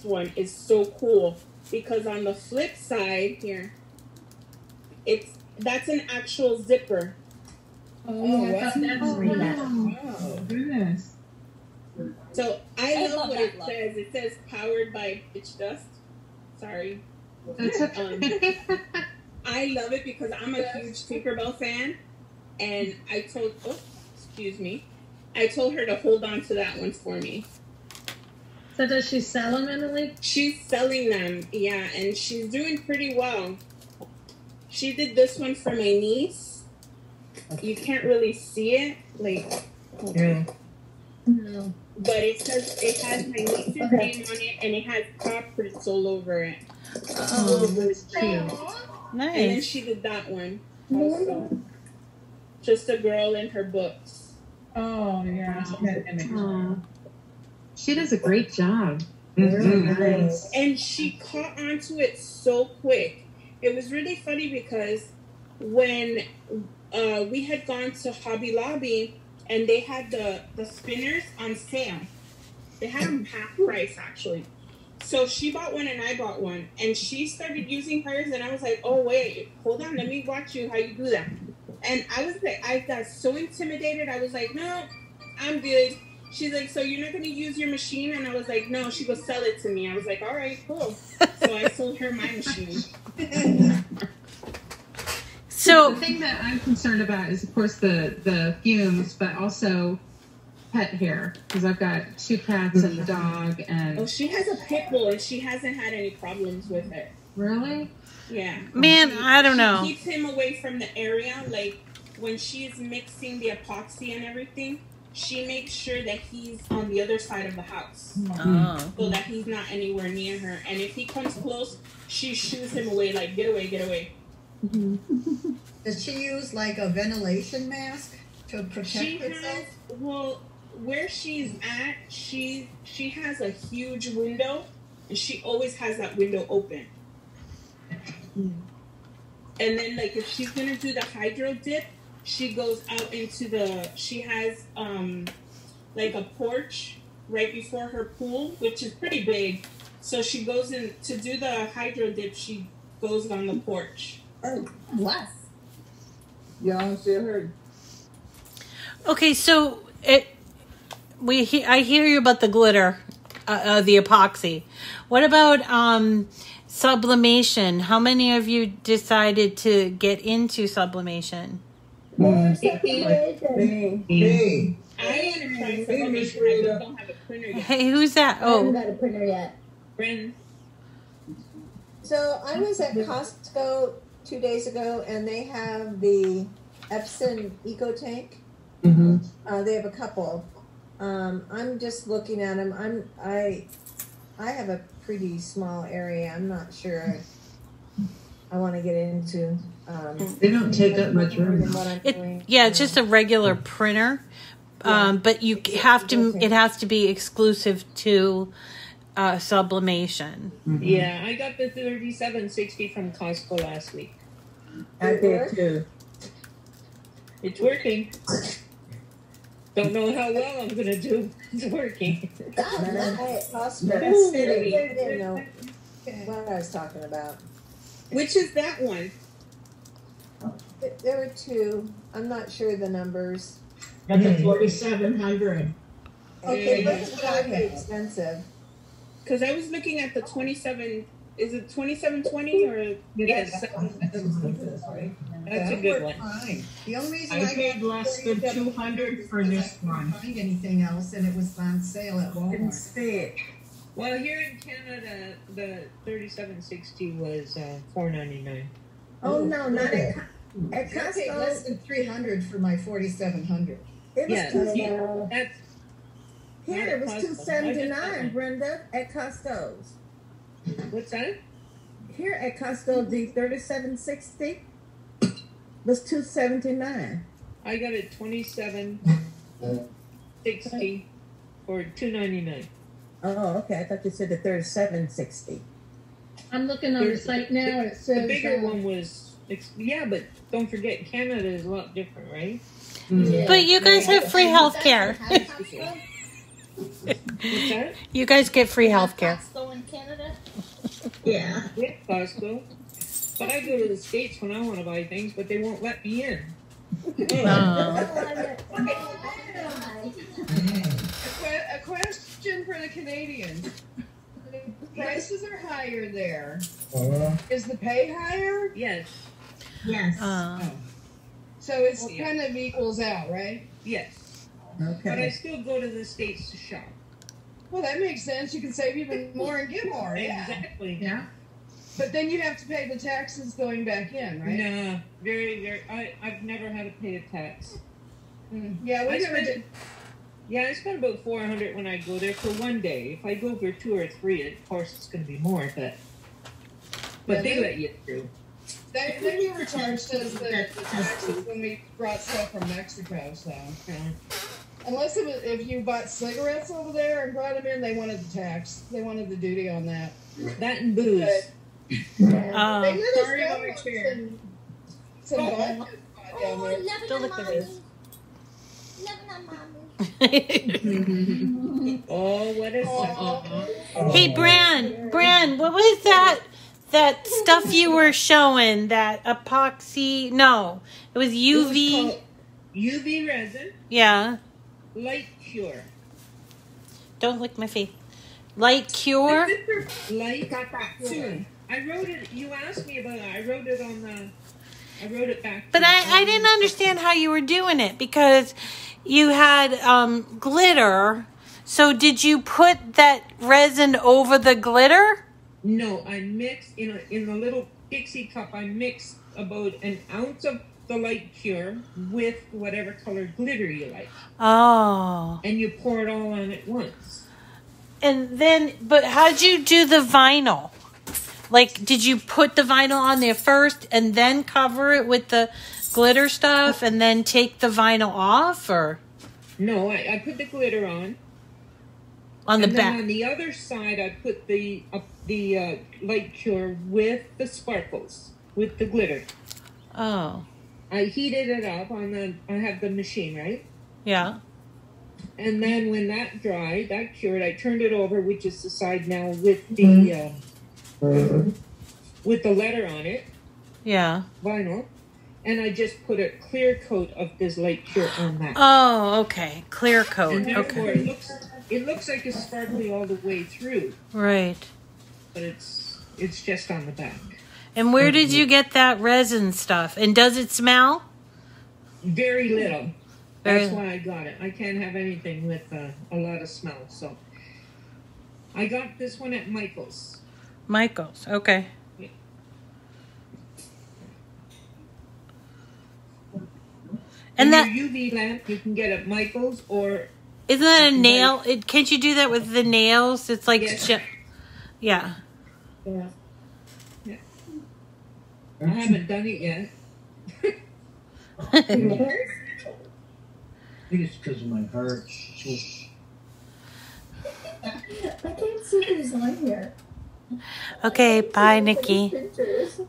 one is so cool because on the flip side here, that's an actual zipper. Oh, that's Oh, goodness. So I love what it says. It says powered by bitch dust. Sorry. I love it because I'm a huge Tinkerbell fan, and I told her to hold on to that one for me. So does she sell them, Emily? She's selling them, yeah, and she's doing pretty well. She did this one for my niece. You can't really see it, No. But it has my niece's name on it, and it has paw prints all over it. Oh, that's cute. Nice. And then she did that one also. Just a girl in her books. Oh, yeah. She does a great job. Nice. And she caught onto it so quick. It was really funny because when we had gone to Hobby Lobby and they had the spinners on sale. They had them half price, actually. So she bought one and I bought one. And she started using hers and I was like, oh, wait, hold on. Let me watch you how you do that. And I was like, I got so intimidated. I was like, no, I'm good. She's like, so you're not going to use your machine? And I was like, no. She goes, sell it to me. I was like, all right, cool. So I sold her my machine. So the thing that I'm concerned about is, of course, the fumes, but also pet hair, because I've got 2 cats and a dog. And oh, she has a pit bull, and she hasn't had any problems with it. Really? Yeah. Man, I don't know. She keeps him away from the area. Like, when she's mixing the epoxy and everything, she makes sure that he's on the other side of the house. Oh. So that he's not anywhere near her. And if he comes close, she shoos him away, like, get away, get away. Does she use like a ventilation mask to protect herself? Where she's at, she has a huge window, and she always has that window open. And then, like, if she's gonna do the hydro dip, she goes out into she has like a porch right before her pool, which is pretty big. So she goes in to do the hydro dip. She goes on the porch. Oh, bless. Yeah, she heard. Okay, so I hear you about the glitter. the epoxy. What about sublimation? How many of you decided to get into sublimation? I want to try sublimation. I just don't have a printer yet. Hey, who's that? I haven't Oh, got a printer yet. Bryn. So I was at Costco 2 days ago, and they have the Epson Eco Tank. They have a couple. I'm just looking at them. I have a pretty small area. I'm not sure I want to get into. They don't take up much room. it's just a regular printer, but you have to. It has to be exclusive to sublimation. Yeah, I got the 3760 from Costco last week. I did too. It's working. Don't know how well I'm gonna do. It's working. Costco. I didn't know what I was talking about. Which is that one? There were two. I'm not sure the numbers. That's a 4700. Okay, but it's very expensive. Because I was looking at the 27. Is it 2720 or yes? That's a good one. Fine. The only reason I paid less than 200 for this one. I couldn't find anything else, and it was on sale at Walmart. Didn't see it. Well, here in Canada, the 3760 was $4.99. Oh no, not at I paid less than 300 for my 4700. It was Yeah, that's here. It was $2.79, Brenda, at Costco's. What's that? Here at Costco, the 3760 was $2.79. I got it 2760 for $2.99. Oh, okay. I thought you said the 3760. I'm looking on the site now. It says The bigger one was, yeah, but don't forget, Canada is a lot different, right? Yeah. But you guys have free health care. What's that? You guys get free health care. Costco in Canada? Yeah. Yeah, Costco. But I go to the States when I want to buy things, but they won't let me in. A question for the Canadians. The prices are higher there. Is the pay higher? Yes. Yes. So it's kind of equals out, right? Yes. Okay. But I still go to the States to shop. Well, that makes sense. You can save even more and get more. Yeah. Exactly. Yeah. But then you have to pay the taxes going back in, right? No, very. I've never had to pay a tax. Yeah, we never did. Yeah, I spend about $400 when I go there for one day. If I go for 2 or 3, of course it's going to be more, but Yeah, they let you through. They never charged us the taxes when we brought stuff from Mexico, so. Unless it was, if you bought cigarettes over there and brought them in, they wanted the tax. They wanted the duty on that. That and booze. They let us Sorry go about my on chair. some vodka down there. Don't look at this. Oh, what is that? Hey, Bran, what was that stuff you were showing? That epoxy? No, it was UV. UV resin. Yeah. Light cure. Don't lick my face. Light cure. Light cure. I wrote it. You asked me about it. I wrote it on the. I wrote it back. But I didn't understand how you were doing it because you had glitter. So did you put that resin over the glitter? No, I mixed in the little Dixie cup. I mixed about an ounce of the light cure with whatever color glitter you like. Oh. And you pour it all on at once. And then, but how'd you do the vinyl? Like, did you put the vinyl on there first and then cover it with the glitter stuff and then take the vinyl off, or? No, I put the glitter on. On the and back. Then on the other side, I put the light cure with the sparkles, with the glitter. Oh. I heated it up I have the machine, right? Yeah. And then when that dried, that cured, I turned it over, which is the side now with the with the letter on it. Yeah. Vinyl. and I just put a clear coat of this light pure on that. Oh, okay. Clear coat. And therefore Okay. it looks like it's sparkly all the way through, Right. but it's just on the back. And where did you get that resin stuff? And does it smell? Very little. Very- That's why I got it. I can't have anything with a lot of smell. So I got this one at Michael's. Michael's. Okay. Yeah. And that your UV lamp you can get at Michael's, or isn't that a nail? Can't you do that with the nails? It's like Yes. yeah. Yeah. I haven't done it yet. I think it's because of my heart. I can't see who's on here. Okay, bye, Nikki. Pictures.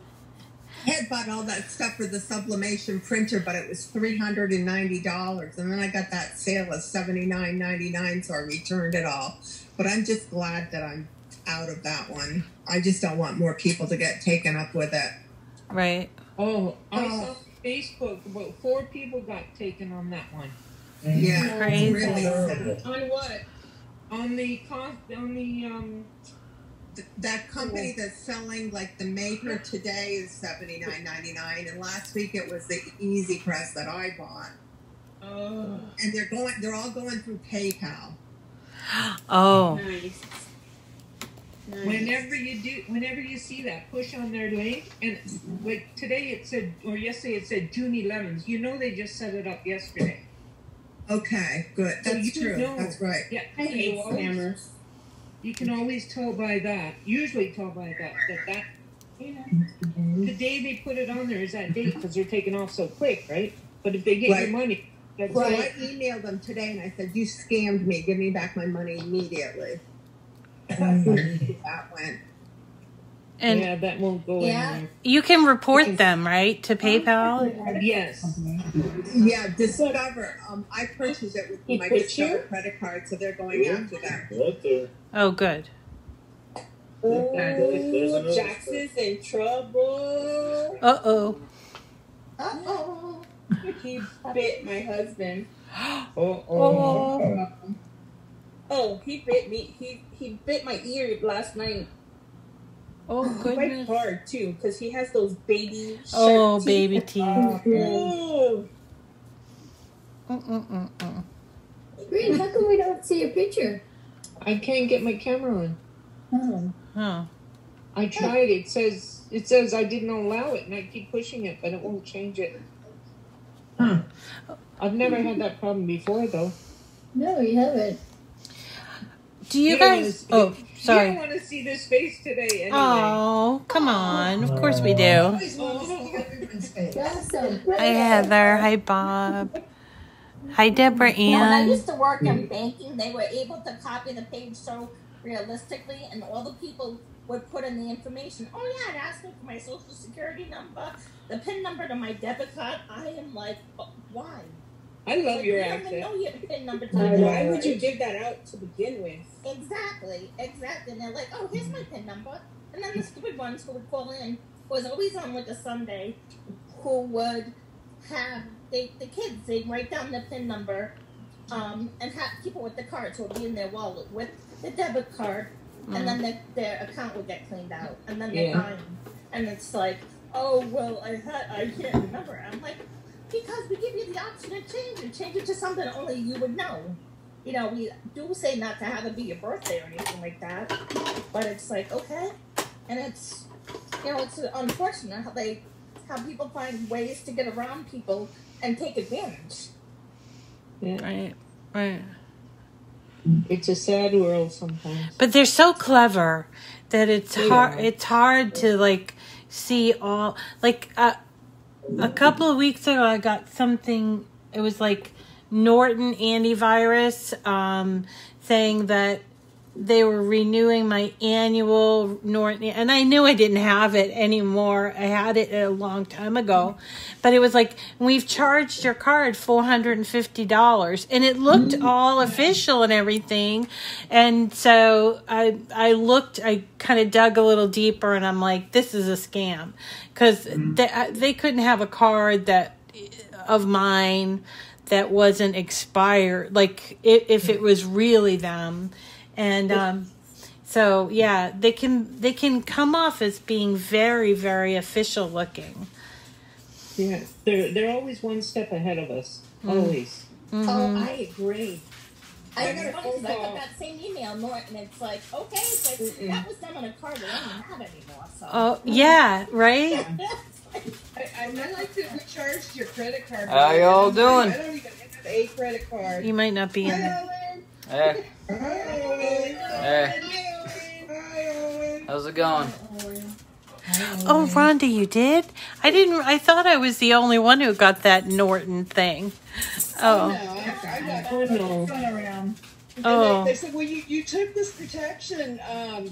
I had bought all that stuff for the sublimation printer, but it was $390, and then I got that sale of $79.99, so I returned it all. But I'm just glad that I'm out of that one. I just don't want more people to get taken up with it. Right. Oh, I saw Facebook about 4 people got taken on that one. Yeah, Crazy. really sad. On what? On the cost, on the That company that's selling like the maker today is $79.99, and last week it was the Easy Press that I bought. Oh. And they're all going through PayPal. Oh. Nice. Whenever you see that, push on their link, and like today it said, or yesterday it said June 11th. You know they just set it up yesterday. Okay, good. So That's you true. know. That's right. Yeah, I hate you always- scammers. You can always tell by that. Usually tell by that the day they put it on there is that date because they're taking off so quick, right? But if they get your money, that's Well, right. I emailed them today and I said, "You scammed me. Give me back my money immediately." That went. And yeah, that won't go anywhere. you can report them, right, to PayPal? Yes. Yeah, Discover. I purchased it with my picture? Discover credit card, so they're going after that. Oh, good. Oh, Jackson's in trouble. Uh-oh. Uh-oh. He bit my husband. Oh. Oh, he bit me. He bit my ear last night. Oh, Quite goodness. hard, too, because he has those baby sharp Oh, teeth. baby teeth. Oh. Green, how come we don't see a picture? I can't get my camera on. Oh. Huh. I tried. It says I didn't allow it, and I keep pushing it, but it won't change it. I've never had that problem before, though. No, you haven't. Do you don't guys... wanna Oh, see- You sorry. don't want to see this face today, anyway. Oh, come on. Of course we do. Always want to see everyone's face. That's so Hi, Heather. Hi, Bob. Hi, Deborah When I Ann. used to work in banking, they were able to copy the page so realistically, and all the people would put in the information. Oh yeah, it asked me for my social security number, the PIN number to my debit card. I am like, oh, why? I love Like, your you don't even accent. know you have a PIN number to Why the debit would card. you give that out to begin with? Exactly. And they're like, oh, here's my PIN number. And then the stupid ones who would call in was always on with the Sunday, who would have the kids, they'd write down the PIN number, and have people with the cards who would be in their wallet with the debit card, and then their account would get cleaned out, and then they're fine. And it's like, oh, well, I can't remember. I'm like, because we give you the option to change it to something only you would know. You know, we do say not to have it be your birthday or anything like that, but it's like, okay. And it's, you know, it's unfortunate how people find ways to get around people and take advantage. Yeah. Right. It's a sad world sometimes. But they're so clever that it's They hard. are. It's hard to like see all. Like a couple of weeks ago, I got something. It was like Norton antivirus, saying that they were renewing my annual Norton, and I knew I didn't have it anymore. I had it a long time ago, but it was like, we've charged your card $450, and it looked all official and everything. And so I kind of dug a little deeper, and I'm like, this is a scam, because they couldn't have a card of mine that wasn't expired, like if it was really them. And so yeah, they can come off as being very, very official looking. Yeah, they're always one step ahead of us. Always. Mm-hmm. Oh, I agree. I got that same email, Norton. It's like, okay, it's like, that was done on a card that I don't even have anymore. So. Oh yeah, right. I like that we charged your credit card. How y'all doing? I don't even have a credit card. You might not be in it. Hey. Hey. How's it going? Oh, Rhonda, you did? I thought I was the only one who got that Norton thing. Oh. No, I got one around. Oh. They said, well, you took this protection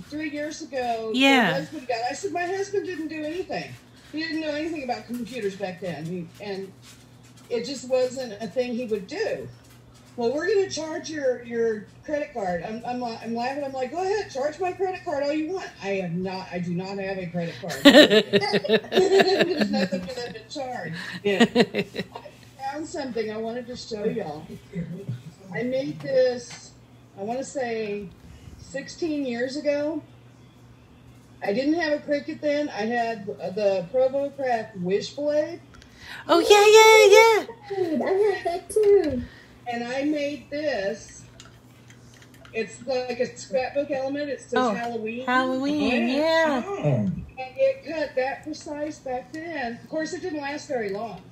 3 years ago. Yeah. Your husband got. I said, my husband didn't do anything. He didn't know anything about computers back then. And it just wasn't a thing he would do. Well, we're going to charge your credit card. I'm laughing. I'm like, go ahead, charge my credit card all you want. I do not have a credit card. There's nothing for them to charge. Yeah. I found something I wanted to show y'all. I made this, I want to say 16 years ago. I didn't have a Cricut then. I had the Provo Craft Wishblade. Oh, yeah. I had that too. And I made this. It's like a scrapbook element. It says Halloween. Halloween, yeah. And it cut that precise back then. Of course, it didn't last very long.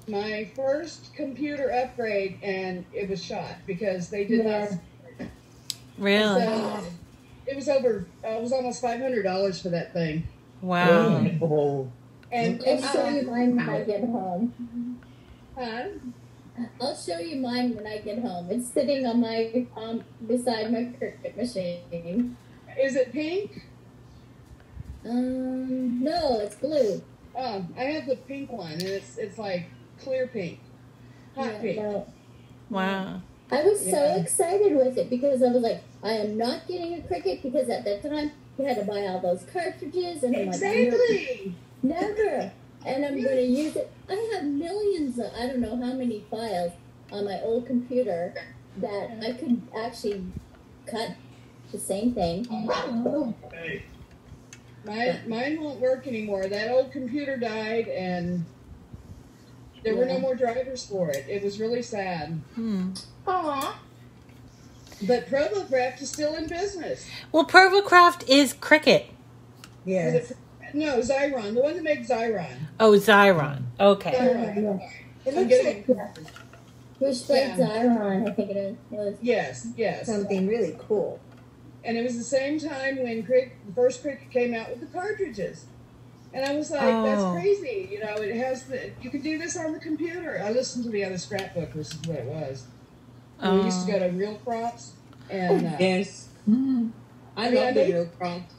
My first computer upgrade, and it was shot because they did not. Really? So, it was almost $500 for that thing. Wow. And I'll show you mine when I get home. Huh? I'll show you mine when I get home. It's sitting on my beside my Cricut machine. Is it pink? No, it's blue. Oh, I have the pink one, and it's like clear pink, hot pink. No. Wow. I was so excited with it because I was like, I am not getting a Cricut because at that time you had to buy all those cartridges, and I'm exactly. like, never. And I'm going to use it. I have millions of, I don't know how many files on my old computer that I could actually cut the same thing. Mine won't work anymore. That old computer died, and there were no more drivers for it. It was really sad. Aww. But ProvoCraft is still in business. Well, ProvoCraft is Cricut. Yes. No, Xyron. The one that makes Xyron. Oh, Xyron. Okay. Xyron. It looks like Wishblade Xyron, I think it was. Yes. Something really cool. And it was the same time when the first Cricut came out with the cartridges. And I was like, that's crazy. You know, it has you can do this on the computer. I listened to the other scrapbook. This is what it was. We used to go to Real Crops. And, yes. I love the Real Crops.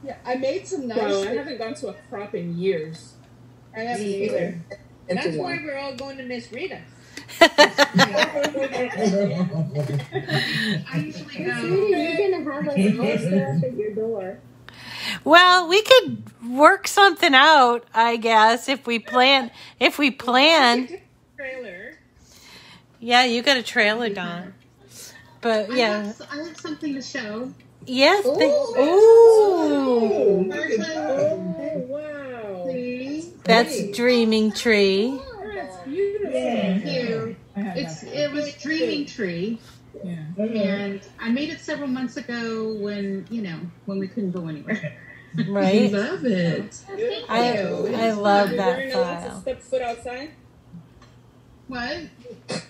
Yeah, I made some nice. Well, I haven't gone to a crop in years. I haven't either. That's why we're all going to Miss Rita. I usually go. You're going to have like a whole stuff at your door. Well, we could work something out, I guess, if we plan. Trailer. Yeah, you got a trailer, Dawn. But yeah, I have something to show. Yes. Ooh. Wow. See? That's Dreaming Tree. That's beautiful. Thank you. It was Dreaming Tree. Yeah. And I made it several months ago when we couldn't go anywhere. Right. I love it. I love that weren't allowed to file. step foot outside? What?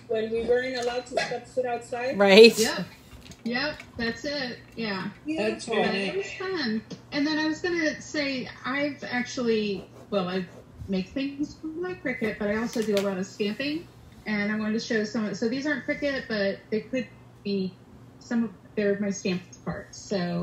When we weren't allowed to step foot outside? Right. Yep, that's it. Yeah. That's But it was fun. And then I was going to say, I make things for my Cricut, but I also do a lot of stamping. And I wanted to show some. So these aren't Cricut, but they could be some of. they're my stamped parts. So,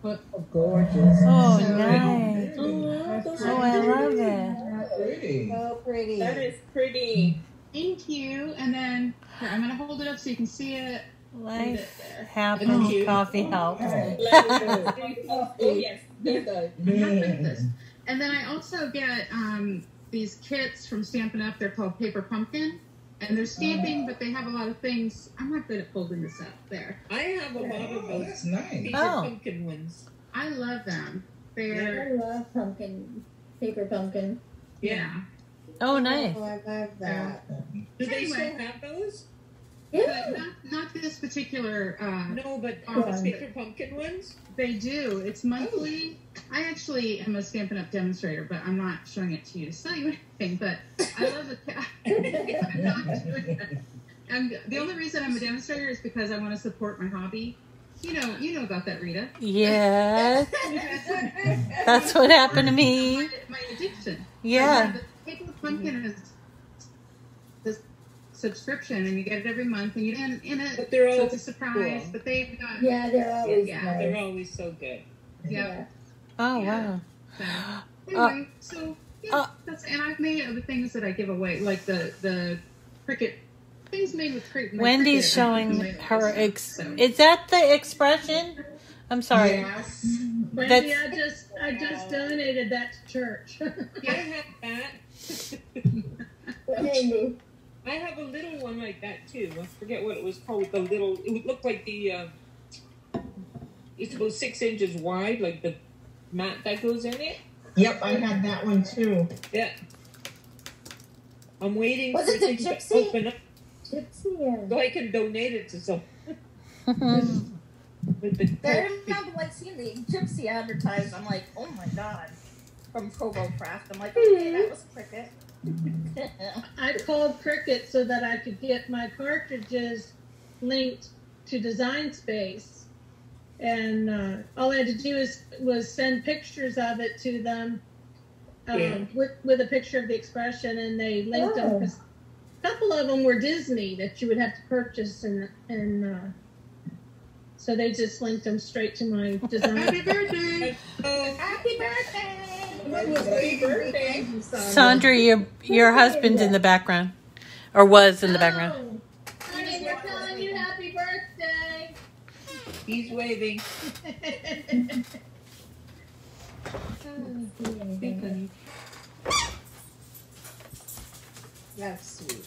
Oh, gorgeous. Oh, So- nice. Oh, I love it. Pretty. So pretty. That is pretty. thank you. And then here, I'm gonna hold it up so you can see it. Life Thank happens, you. coffee helps. Oh, yes. It does. And then I also get these kits from Stampin' Up. They're called Paper Pumpkin. And they're stamping, but they have a lot of things. I'm not good at folding this up there. I have a lot of those That's nice. paper Oh. pumpkin ones. I love them. I They're, love paper pumpkin. yeah. Oh, nice. Oh, I love that. Do they Anyway. still have those? But not this particular, No, but Oh, the paper pumpkin ones? they do. It's monthly. I actually am a Stampin' Up demonstrator, but I'm not showing it to you to sell you anything. But I love it. I'm not doing that. And the only reason I'm a demonstrator is because I want to support my hobby. You know about that, Rita. Yes. That's what happened to me. My addiction. Yeah. But the Paper Pumpkin is the subscription, and you get it every month, and you in it. But they're so all it's a surprise. cool. But they've got Yeah, they're always Yeah, nice. They're always so good. yeah. Oh, Yeah. wow. So, anyway, so yeah, and I've made other things that I give away, like the Cricut things made with Cricut. Wendy's showing her. Is that the expression? I'm sorry. Yes. Wendy, That's- I just donated that to church. I have that. Wendy. I have a little one like that too. I forget what it was called. The little, it would look like the, it's about 6 inches wide, like the mat that goes in it. Yep, I had that one too. Yeah. I'm waiting Was for it the things to gypsy? open up Gypsy, yeah. so I can donate it to some. With the I remember like seeing the Gypsy advertised. I'm like, oh my god, from Provo Craft. I'm like, okay, that was Cricut. I called Cricut so that I could get my cartridges linked to Design Space, and all I had to do was send pictures of it to them with a picture of the expression, and they linked them. 'Cause a couple of them were Disney that you would have to purchase, and so they just linked them straight to my design. Happy birthday! Happy birthday! Happy birthday. Sandra, your husband's in the background, or was in the background. Honey, we're telling you happy birthday. He's waving. That's sweet.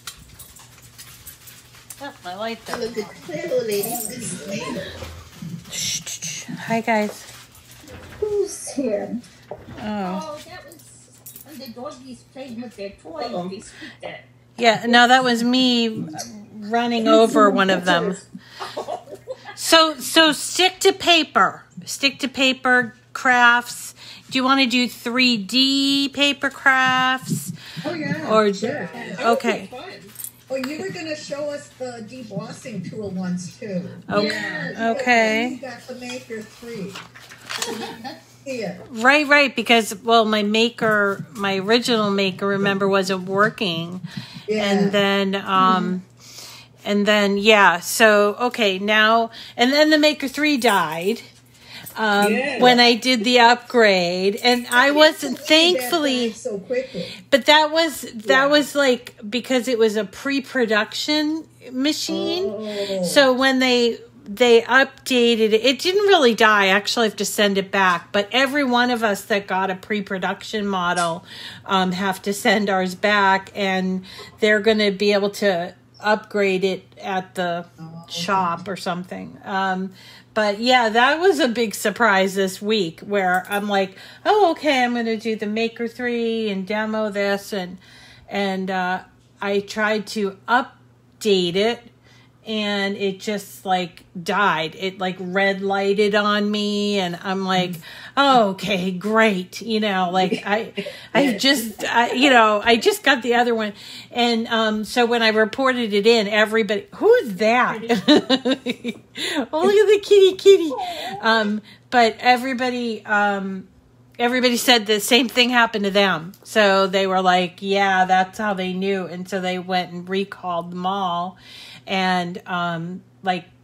Oh, I like that. Look at little lady. Hi, guys. Who's here? Oh. Oh, that was when the doggies played with their toys. They squeaked it. Yeah, no, that was me running over one of them. So stick to paper. Stick to paper crafts. Do you want to do 3D paper crafts? Oh yeah. Or sure. okay. Oh, you were going to show us the debossing tool ones too. Okay. Yeah. Okay. You got the Maker 3. Yeah. Right, because my original maker, remember, wasn't working. Yeah. And then yeah, so okay, now and then the Maker 3 died. When I did the upgrade, and I wasn't thankfully so quickly. But that was like because it was a pre-production machine. So when they updated it, it didn't really die. I actually have to send it back. But every one of us that got a pre-production model have to send ours back, and they're going to be able to upgrade it at the shop or something. But yeah, that was a big surprise this week where I'm like, oh, okay, I'm going to do the Maker 3 and demo this. And I tried to update it, and it just like died. It like red lighted on me, and I'm like, oh, okay, great. Like I just got the other one. And so when I reported it in, everybody, who's that? Oh, look at the kitty. But everybody said the same thing happened to them. So they were like, yeah, that's how they knew. And so they went and recalled them all. And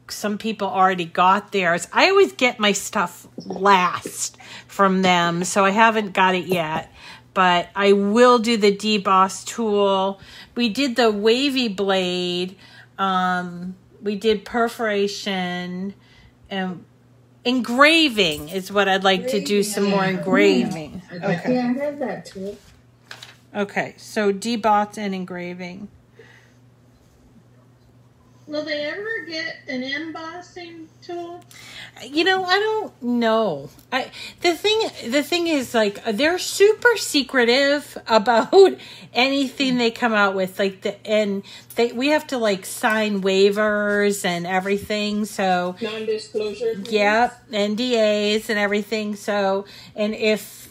some people already got theirs. I always get my stuff last from them, so I haven't got it yet. But I will do the deboss tool. We did the wavy blade. We did perforation. And engraving is what I'd like to do, some more engraving. Okay. Yeah, I have that tool. Okay, so deboss and engraving. Will they ever get an embossing tool? You know, I don't know. The thing is, like, they're super secretive about anything they come out with. Like, we have to, like, sign waivers and everything. So non-disclosure. Yep, NDAs and everything. So, and if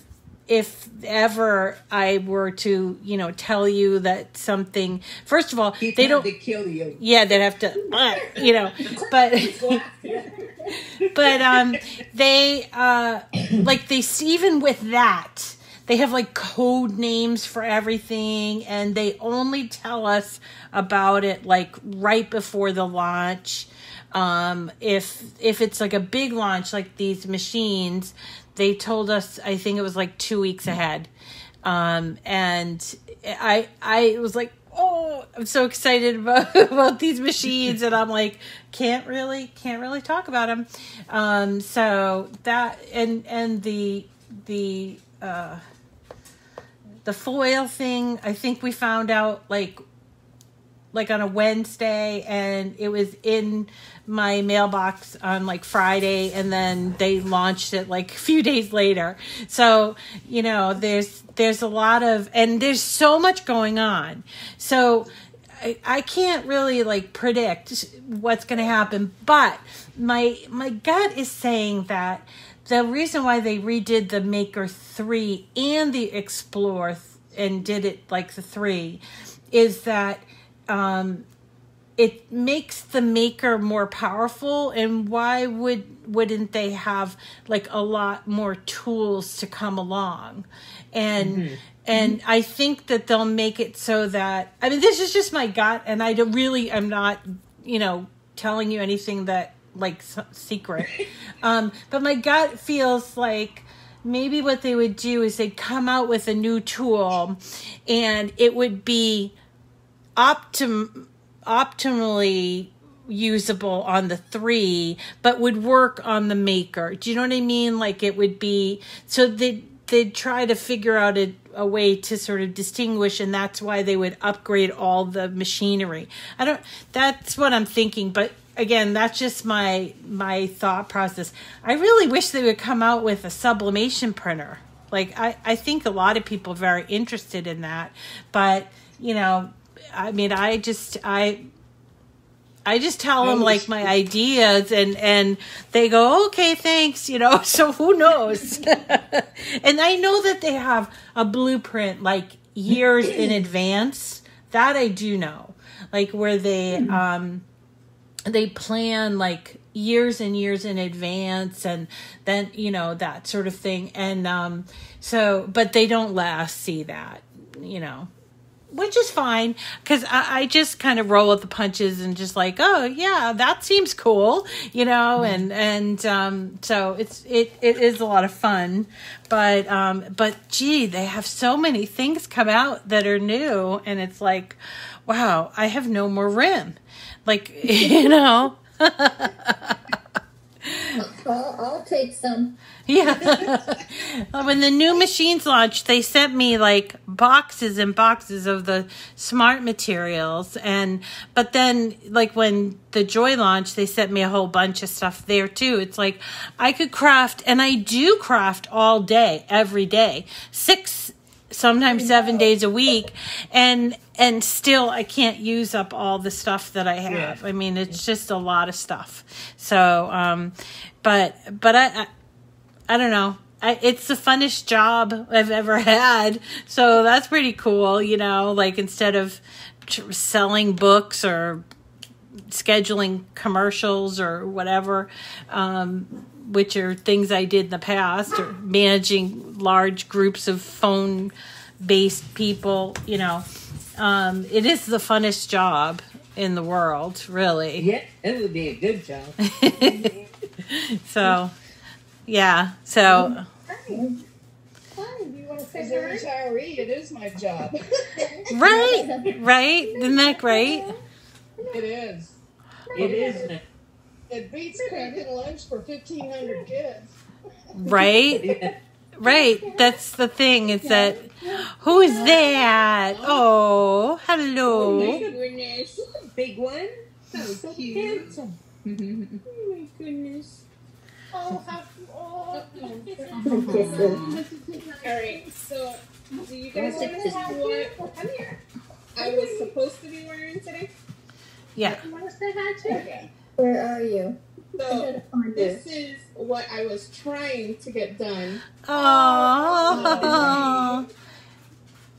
ever I were to, you know, tell you that something, first of all, they don't, to kill you. Yeah, they'd have to, you know, but they, like they, even with that, they have like code names for everything, and they only tell us about it like right before the launch. If it's like a big launch, like these machines, they told us, I think it was like 2 weeks ahead. And I was like, oh, I'm so excited about these machines. And I'm like, can't really talk about them. So that, and the foil thing, I think we found out like on a Wednesday, and it was in my mailbox on like Friday, and then they launched it like a few days later. So, you know, there's a lot of, and there's so much going on. So I can't really like predict what's going to happen, but my gut is saying that the reason why they redid the Maker 3 and the Explore and did it like the 3 is that it makes the Maker more powerful, and why wouldn't they have like a lot more tools to come along? And I think that they'll make it so that, I mean, this is just my gut, and I'm not, you know, telling you anything that like secret. But my gut feels like maybe what they would do is they'd come out with a new tool, and it would be optimally usable on the 3, but would work on the Maker. Do you know what I mean? Like it would be, so they'd try to figure out a way to sort of distinguish, and that's why they would upgrade all the machinery. That's what I'm thinking, but again, that's just my thought process. I really wish they would come out with a sublimation printer. Like I think a lot of people are very interested in that, but you know, I mean, I just tell them like my ideas, and they go, okay, thanks, you know, so who knows? And I know that they have a blueprint like years in advance. That I do know, like where they plan like years and years in advance, and then, you know, that sort of thing. And so, but they don't let us see that, you know, which is fine, because I just kind of roll with the punches and just like, oh yeah, that seems cool, you know, and so it is a lot of fun, but gee, they have so many things come out that are new, and it's like, wow, I have no more room, like, you know. I'll take some. Yeah. When the new machines launched, they sent me like boxes and boxes of the smart materials, but then like when the Joy launched, they sent me a whole bunch of stuff there too. It's like I could craft, and I do craft all day, every day, 6, sometimes 7 days a week, and still I can't use up all the stuff that I have. Yeah. I mean, it's just a lot of stuff. So, but I don't know. It's the funnest job I've ever had. So that's pretty cool, you know, like instead of selling books or scheduling commercials or whatever, which are things I did in the past, or managing large groups of phone-based people, you know, it is the funnest job. in the world, really. Yeah, it would be a good job. So, yeah. So. As a retiree, it is my job. Right? Isn't that great? It is. It is. It beats cooking lunch for 1,500 kids. Right? Right. That's the thing. It's that. Who's that? Oh, hello. Oh my goodness. Big one. So cute. Oh my goodness. Oh, how All right, so do you guys want to see what I was supposed to be wearing today? Yeah. Okay. Where are you? So this is what I was trying to get done. Oh.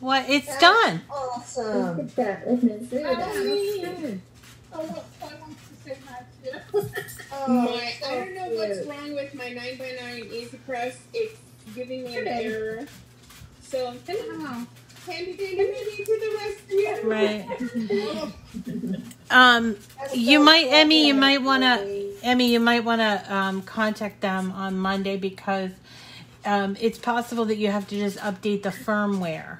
What? It's done. Awesome. Look at that. With Miss Rita. I want to say hi too. I don't know what's wrong with my 9x9 Easy Press. It's giving me an error. So, Handy Dandy to the rescue. Right. You might, Emmy. You might want to contact them on Monday because it's possible that you have to just update the firmware.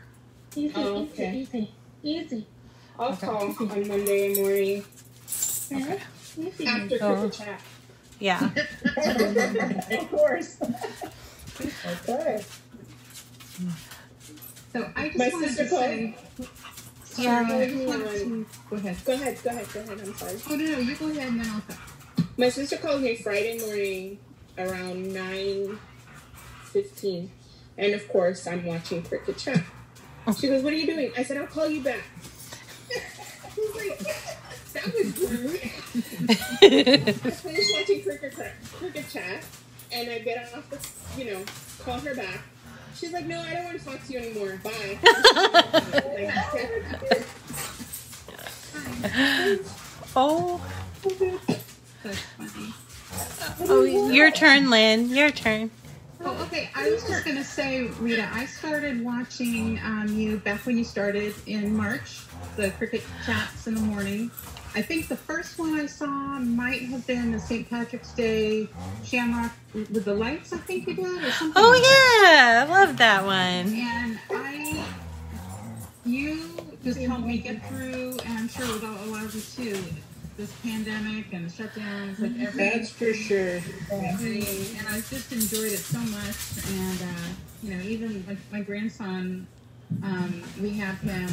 Easy. I'll call on Monday morning. Okay. After Cricut chat. Yeah. Of course. Okay. So I just My wanted sister to called. say. Yeah. Go ahead. Go ahead. I'm sorry. Oh, no, you go ahead and then I'll talk. My sister called me Friday morning around 9:15. And of course, I'm watching Cricut chat. She goes, "What are you doing?" I said, "I'll call you back." I was like, that was rude. I finished watching Cricut chat, and I get off the, call her back. She's like, "No, I don't want to talk to you anymore. Bye." Oh. That's funny. Oh, your turn, Lynn. Your turn. Oh, okay. I was just going to say, Rita, I started watching you back when you started in March, the Cricut chats in the morning. I think the first one I saw might have been the St. Patrick's Day Shamrock with the lights, I think you did, or something. Oh, like yeah. I love that one. And you just helped me get through, and I'm sure with a lot of you too, this pandemic and shutdowns, like everything. That's for sure. And I just enjoyed it so much. And, even like my grandson, we have him,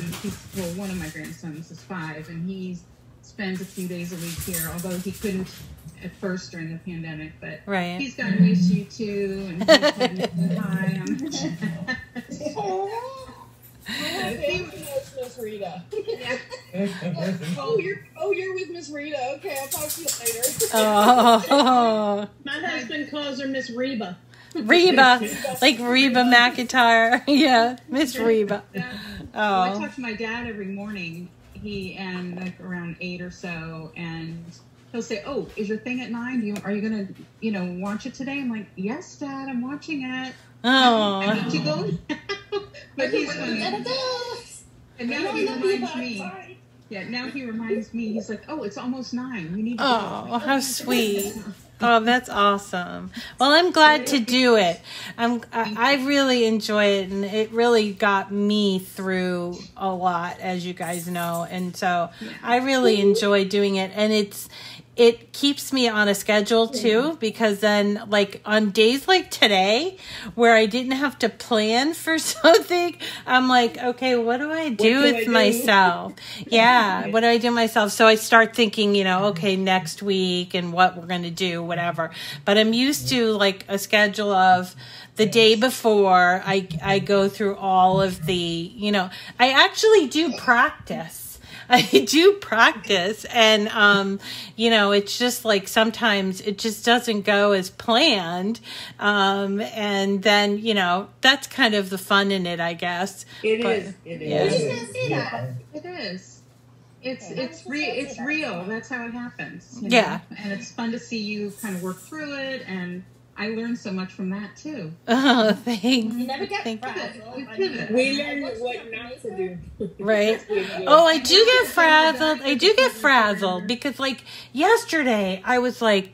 one of my grandsons is 5, and he spends a few days a week here, although he couldn't at first during the pandemic, but he's gotten used to you too, and he's been high on the chat. Miss Rita. Yeah. You're with Miss Rita. Okay, I'll talk to you later. Oh. My husband calls her Miss Reba. Reba, like Reba McEntire. Yeah, Miss Reba. Yeah. Oh. Well, I talk to my dad every morning. Like around 8 or so, and he'll say, "Oh, is your thing at 9? Are you gonna, watch it today?" I'm like, "Yes, Dad, I'm watching it." Oh. I need to go now. But he's funny. And now he reminds me. Yeah, now he reminds me. He's like, "Oh, it's almost 9. We need to go." Oh, how sweet. Oh, that's awesome. Well, I'm glad to do it. I really enjoy it, and it really got me through a lot, as you guys know. And so I really enjoy doing it, and it keeps me on a schedule too, because then like on days like today where I didn't have to plan for something, I'm like, okay, what do I do with myself? Yeah, what do I do myself? So I start thinking, okay, next week and what we're going to do, whatever. But I'm used to like a schedule of the day before I go through all of the, I actually do practice. I do practice, and it's just like sometimes it just doesn't go as planned, and then that's kind of the fun in it, I guess. It is. It is. It's real. That's how it happens. Yeah, and it's fun to see you kind of work through it, and I learned so much from that too. Oh, thanks. You never get frazzled. We learned what not to do. Right. Oh, I do get frazzled. I do get frazzled because, like, yesterday I was like,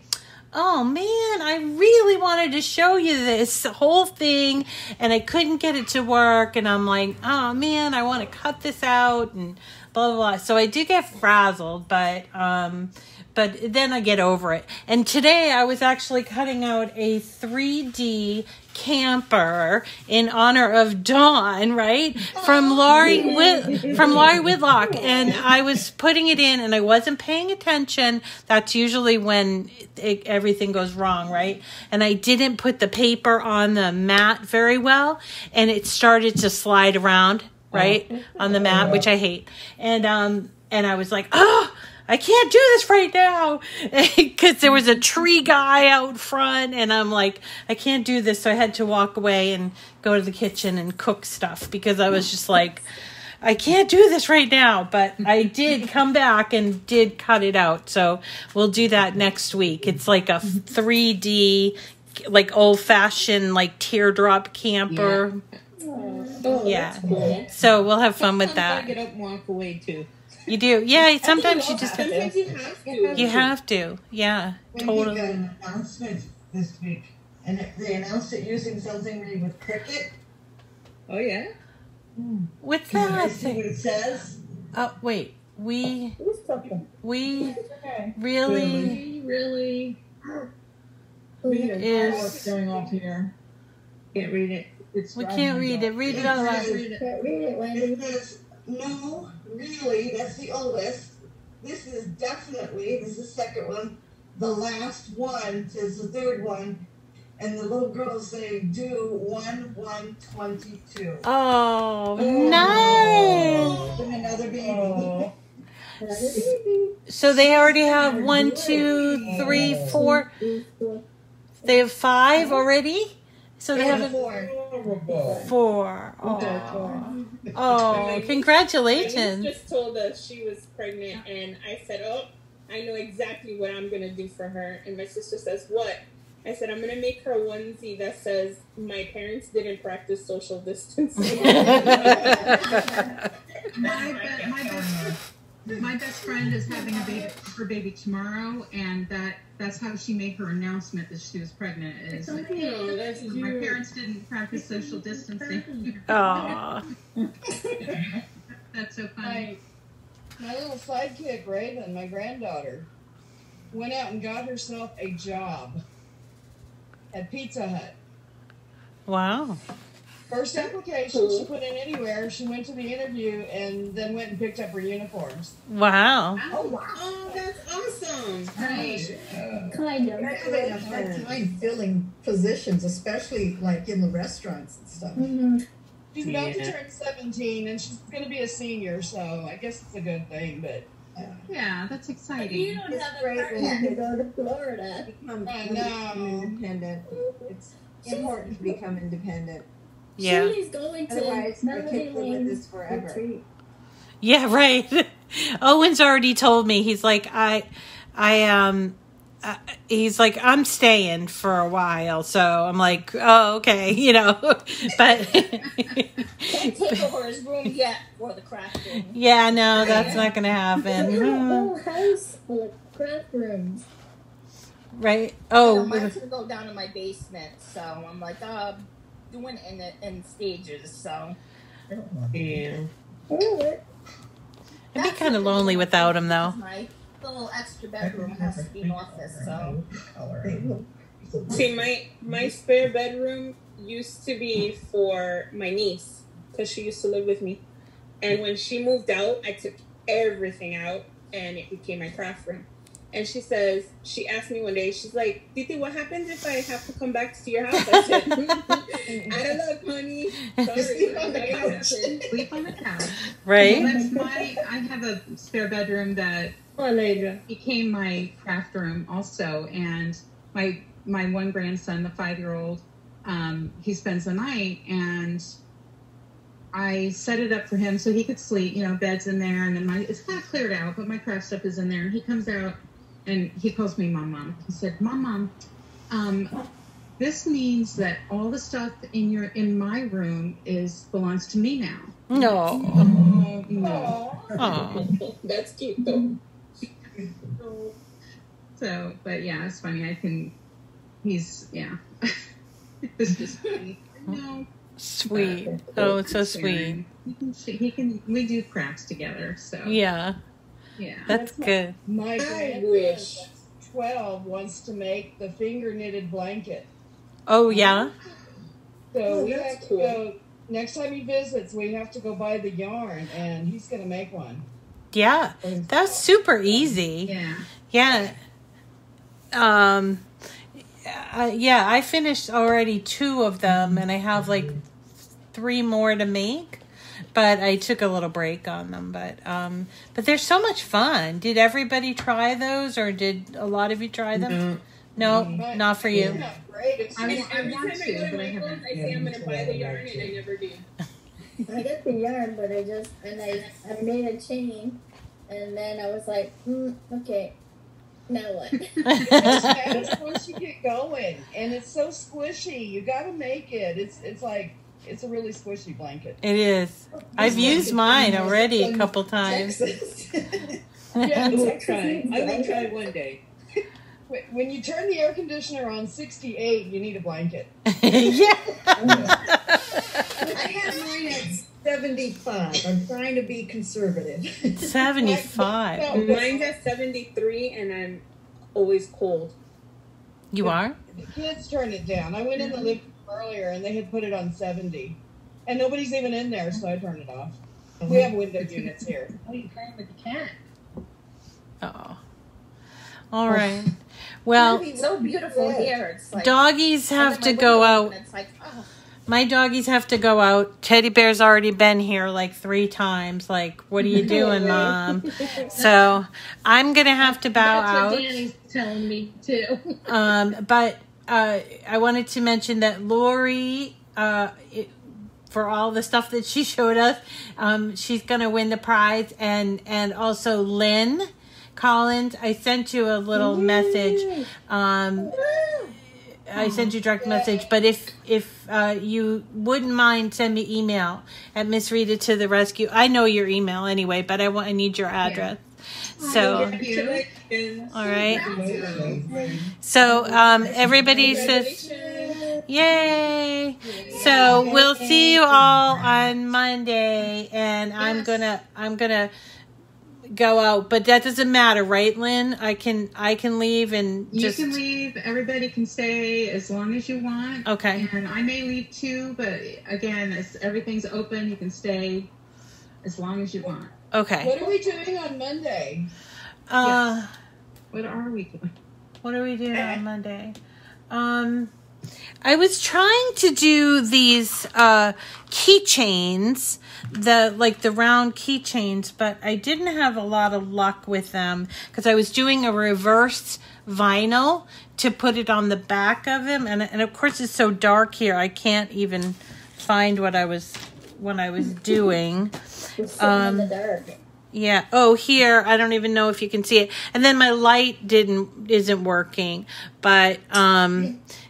oh man, I really wanted to show you this whole thing and I couldn't get it to work. And I'm like, oh man, I want to cut this out and blah, blah, blah. So I do get frazzled, but then I get over it. And today I was actually cutting out a 3D camper in honor of Dawn, right? From Laurie Whitlock. And I was putting it in and I wasn't paying attention. That's usually when everything goes wrong, right? And I didn't put the paper on the mat very well and it started to slide around, right? On the mat, which I hate. And I was like, oh, I can't do this right now because there was a tree guy out front and I'm like, I can't do this. So I had to walk away and go to the kitchen and cook stuff because I was just like, I can't do this right now. But I did come back and did cut it out. So we'll do that next week. It's like a 3D, like old fashioned, like teardrop camper. Yeah. Cool. So we'll have fun with that. I get up and walk away too. You do, yeah. Sometimes you just Sometimes you have to. You have to, yeah, When totally. we got an announcement this week, and they announced it using something with Cricut. Oh yeah. What's Can you that? see what it says? Oh wait, we really Read what's going on here. Can't read it. we can't read it. Read it out loud. Can't read it, Wendy. It says, no, really, that's the oldest. This is definitely, this is the second one. The last one is the third one. And the little girls say, do 1/1/22. Oh, nice. And another baby. So they already have 1, 2, 3, 4. They have 5 already. So they have 4. Oh, congratulations! My niece just told us she was pregnant, and I said, "Oh, I know exactly what I'm gonna do for her." And my sister says, "What?" I said, "I'm gonna make her a onesie that says my parents didn't practice social distancing." My best friend is having her baby tomorrow, and that's how she made her announcement that she was pregnant. Is my parents didn't practice social distancing. Aww. That's so funny. My little sidekick, Raven, my granddaughter, went out and got herself a job at Pizza Hut. Wow. First application she put in anywhere. She went to the interview and then went and picked up her uniforms. Wow. Oh, wow. Oh, that's awesome. Right. Kind of. I have a hard time filling positions, especially like in the restaurants and stuff. Mm-hmm. She's about to turn 17 and she's going to be a senior, so I guess it's a good thing, but... Yeah, that's exciting. You don't have a partner to go to Florida. Become independent. It's important to become independent. Yeah. Julie's going to Otherwise, I can't live with this forever. Yeah, right. Owen's already told me. He's like, he's like, I'm staying for a while. So I'm like, oh, okay, you know, but Can't take over his room yet for the craft room. yeah, no, that's not going to happen. They have a whole house full of craft rooms. Right. Oh, Mine's gonna go down in my basement, so I'm like, doing it in stages. So Yeah. It'd be kind of lonely without him, though. my little extra bedroom has to be an office. So See, my spare bedroom used to be for my niece because she used to live with me, and when she moved out, I took everything out, and it became my craft room. And she asked me one day, she's like, Titi, what happens if I have to come back to your house? I said, I don't know, honey. Sorry. Sleep on the couch. Sleep on the couch. Right. Well, I have a spare bedroom that became my craft room also. And my one grandson, the 5-year-old, he spends the night, and I set it up for him so he could sleep. You know, bed's in there, and then it's kind of cleared out, but my craft stuff is in there. And he comes out, and he calls me Mom. He said, Mom, this means that all the stuff in my room belongs to me now. No. No. Oh. That's cute though. So, but yeah, it's funny. He's it's just funny. No. Sweet. Oh, it's so sweet. We do crafts together, so. Yeah. Yeah. That's good. My grandson, 12, wants to make the finger knitted blanket. Oh, yeah? So we that's have to cool. go, next time he visits, we have to go buy the yarn, and he's going to make one. Yeah. That's super easy. Yeah. Yeah. Yeah, I finished already 2 of them, and I have like 3 more to make. But I took a little break on them. But they're so much fun. Did everybody try those, or did a lot of you try them? No, not for you. Yeah, great. Every time I go to Michael's, I say I'm going to buy the yarn, and I never do. I got the yarn, but I made a chain, and then I was like, okay, now what? It's once you get going, and it's so squishy. You got to make it. It's like, it's a really squishy blanket. It is. I've used mine already a couple times. Yeah, I will try one day. When you turn the air conditioner on 68, you need a blanket. Yeah. I have mine at 75. I'm trying to be conservative. 75. Mine's at 73, and I'm always cold. You are? The kids turn it down. I went in the living room earlier, and they had put it on 70. And nobody's even in there, so I turned it off. We have window units here. Oh, you're playing with the cat. Oh. All right. Well, It's so beautiful here. It's like, doggies have to go out. It's like, oh. My doggies have to go out. Teddy Bear's already been here like 3 times. Like, what are you doing, Mom? So I'm going to have to bow That's out. what Danny's telling me too. But I wanted to mention that Lori, for all the stuff that she showed us, she's going to win the prize. And also Lynn Collins, I sent you a little message. I sent you a direct message, but if you wouldn't mind, send me email at Miss Rita to the rescue. I know your email anyway, but I need your address. So, all right. So everybody says, yay! So we'll see you all on Monday, and I'm gonna go out, but that doesn't matter, right, Lynn? I can leave and just... You can leave. Everybody can stay as long as you want. Okay. And I may leave too, but again, everything's open. You can stay as long as you want. Okay. What are we doing on Monday? What are we doing? What are we doing on Monday? I was trying to do these keychains, the round keychains, but I didn't have a lot of luck with them because I was doing a reverse vinyl to put it on the back of them, and of course it's so dark here I can't even find what I was doing. It's in the dark. Yeah. Oh, here. I don't even know if you can see it. And then my light isn't working. But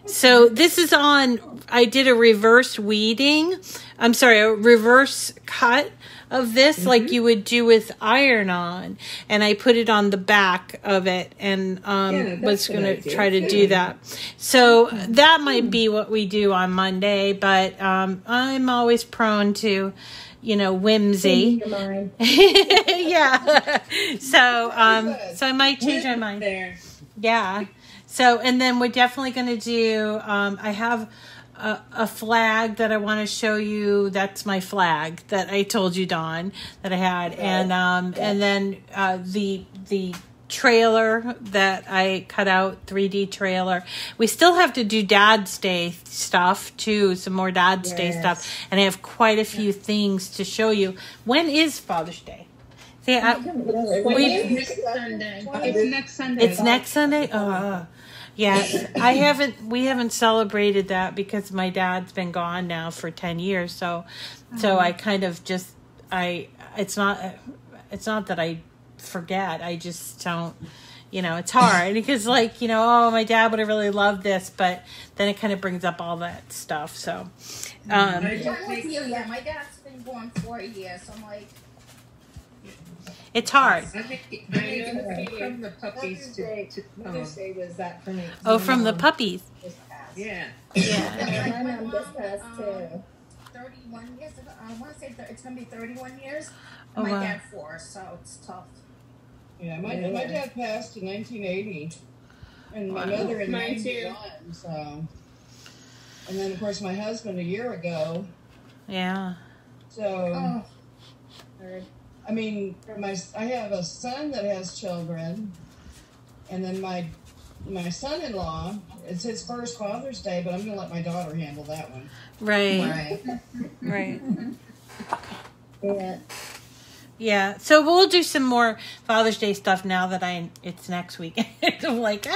so this is on. I did a reverse weeding. I'm sorry, a reverse cut of this, like you would do with iron-on, and I put it on the back of it, and was going to try to do that. So that might be what we do on Monday. But I'm always prone to, whimsy. Yeah. So I might change my mind. Yeah. So, and then we're definitely going to do, I have a flag that I want to show you. That's my flag that I told you, Dawn, that I had. And then the trailer that I cut out, 3D trailer. We still have to do Dad's Day stuff too, some more Dad's Day stuff, and I have quite a few things to show you. When is Father's Day? See, Next Sunday. It's next Sunday. It's next Sunday. Yeah, we haven't celebrated that because my dad's been gone now for 10 years. So I kind of just it's not that I forget. I just don't, you know, it's hard because like, you know, oh, my dad would have really loved this, but then it kind of brings up all that stuff. So, yeah, my dad's been gone 4 years. So I'm like, it's hard. From the puppies to Mother's Day was that for me. Oh, from the puppies. Yeah. Yeah. My mom just passed too. 31 years ago. I want to say it's going to be 31 years. Oh, my wow. dad 4, so it's tough. Yeah, my dad passed in 1980, and my mother in Mine too. 91. So, and then of course my husband a year ago. Yeah. So, I mean, I have a son that has children, and then my son-in-law. It's his first Father's Day, but I'm going to let my daughter handle that one. Right. Right. Yeah. Yeah, so we'll do some more Father's Day stuff now that it's next week. I'm like,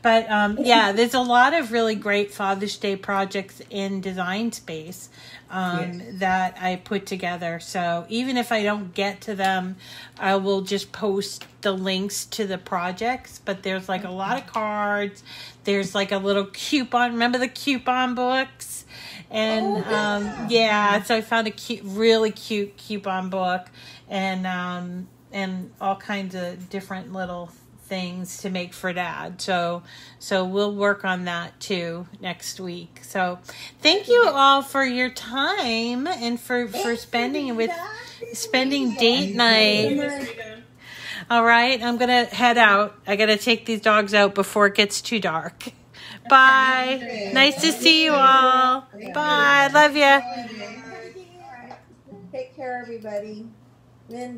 but yeah, there's a lot of really great Father's Day projects in Design Space that I put together. So even if I don't get to them, I will just post the links to the projects. But there's like a lot of cards. There's like a little coupon. Remember the coupon books? And yeah, so I found a really cute coupon book, and all kinds of different little things to make for Dad. So we'll work on that too next week. So thank you all for your time and for spending date night. All right, I'm gonna head out. I gotta take these dogs out before it gets too dark. Bye. Nice to see you all. Bye. Love you. Take care, everybody. Lynn,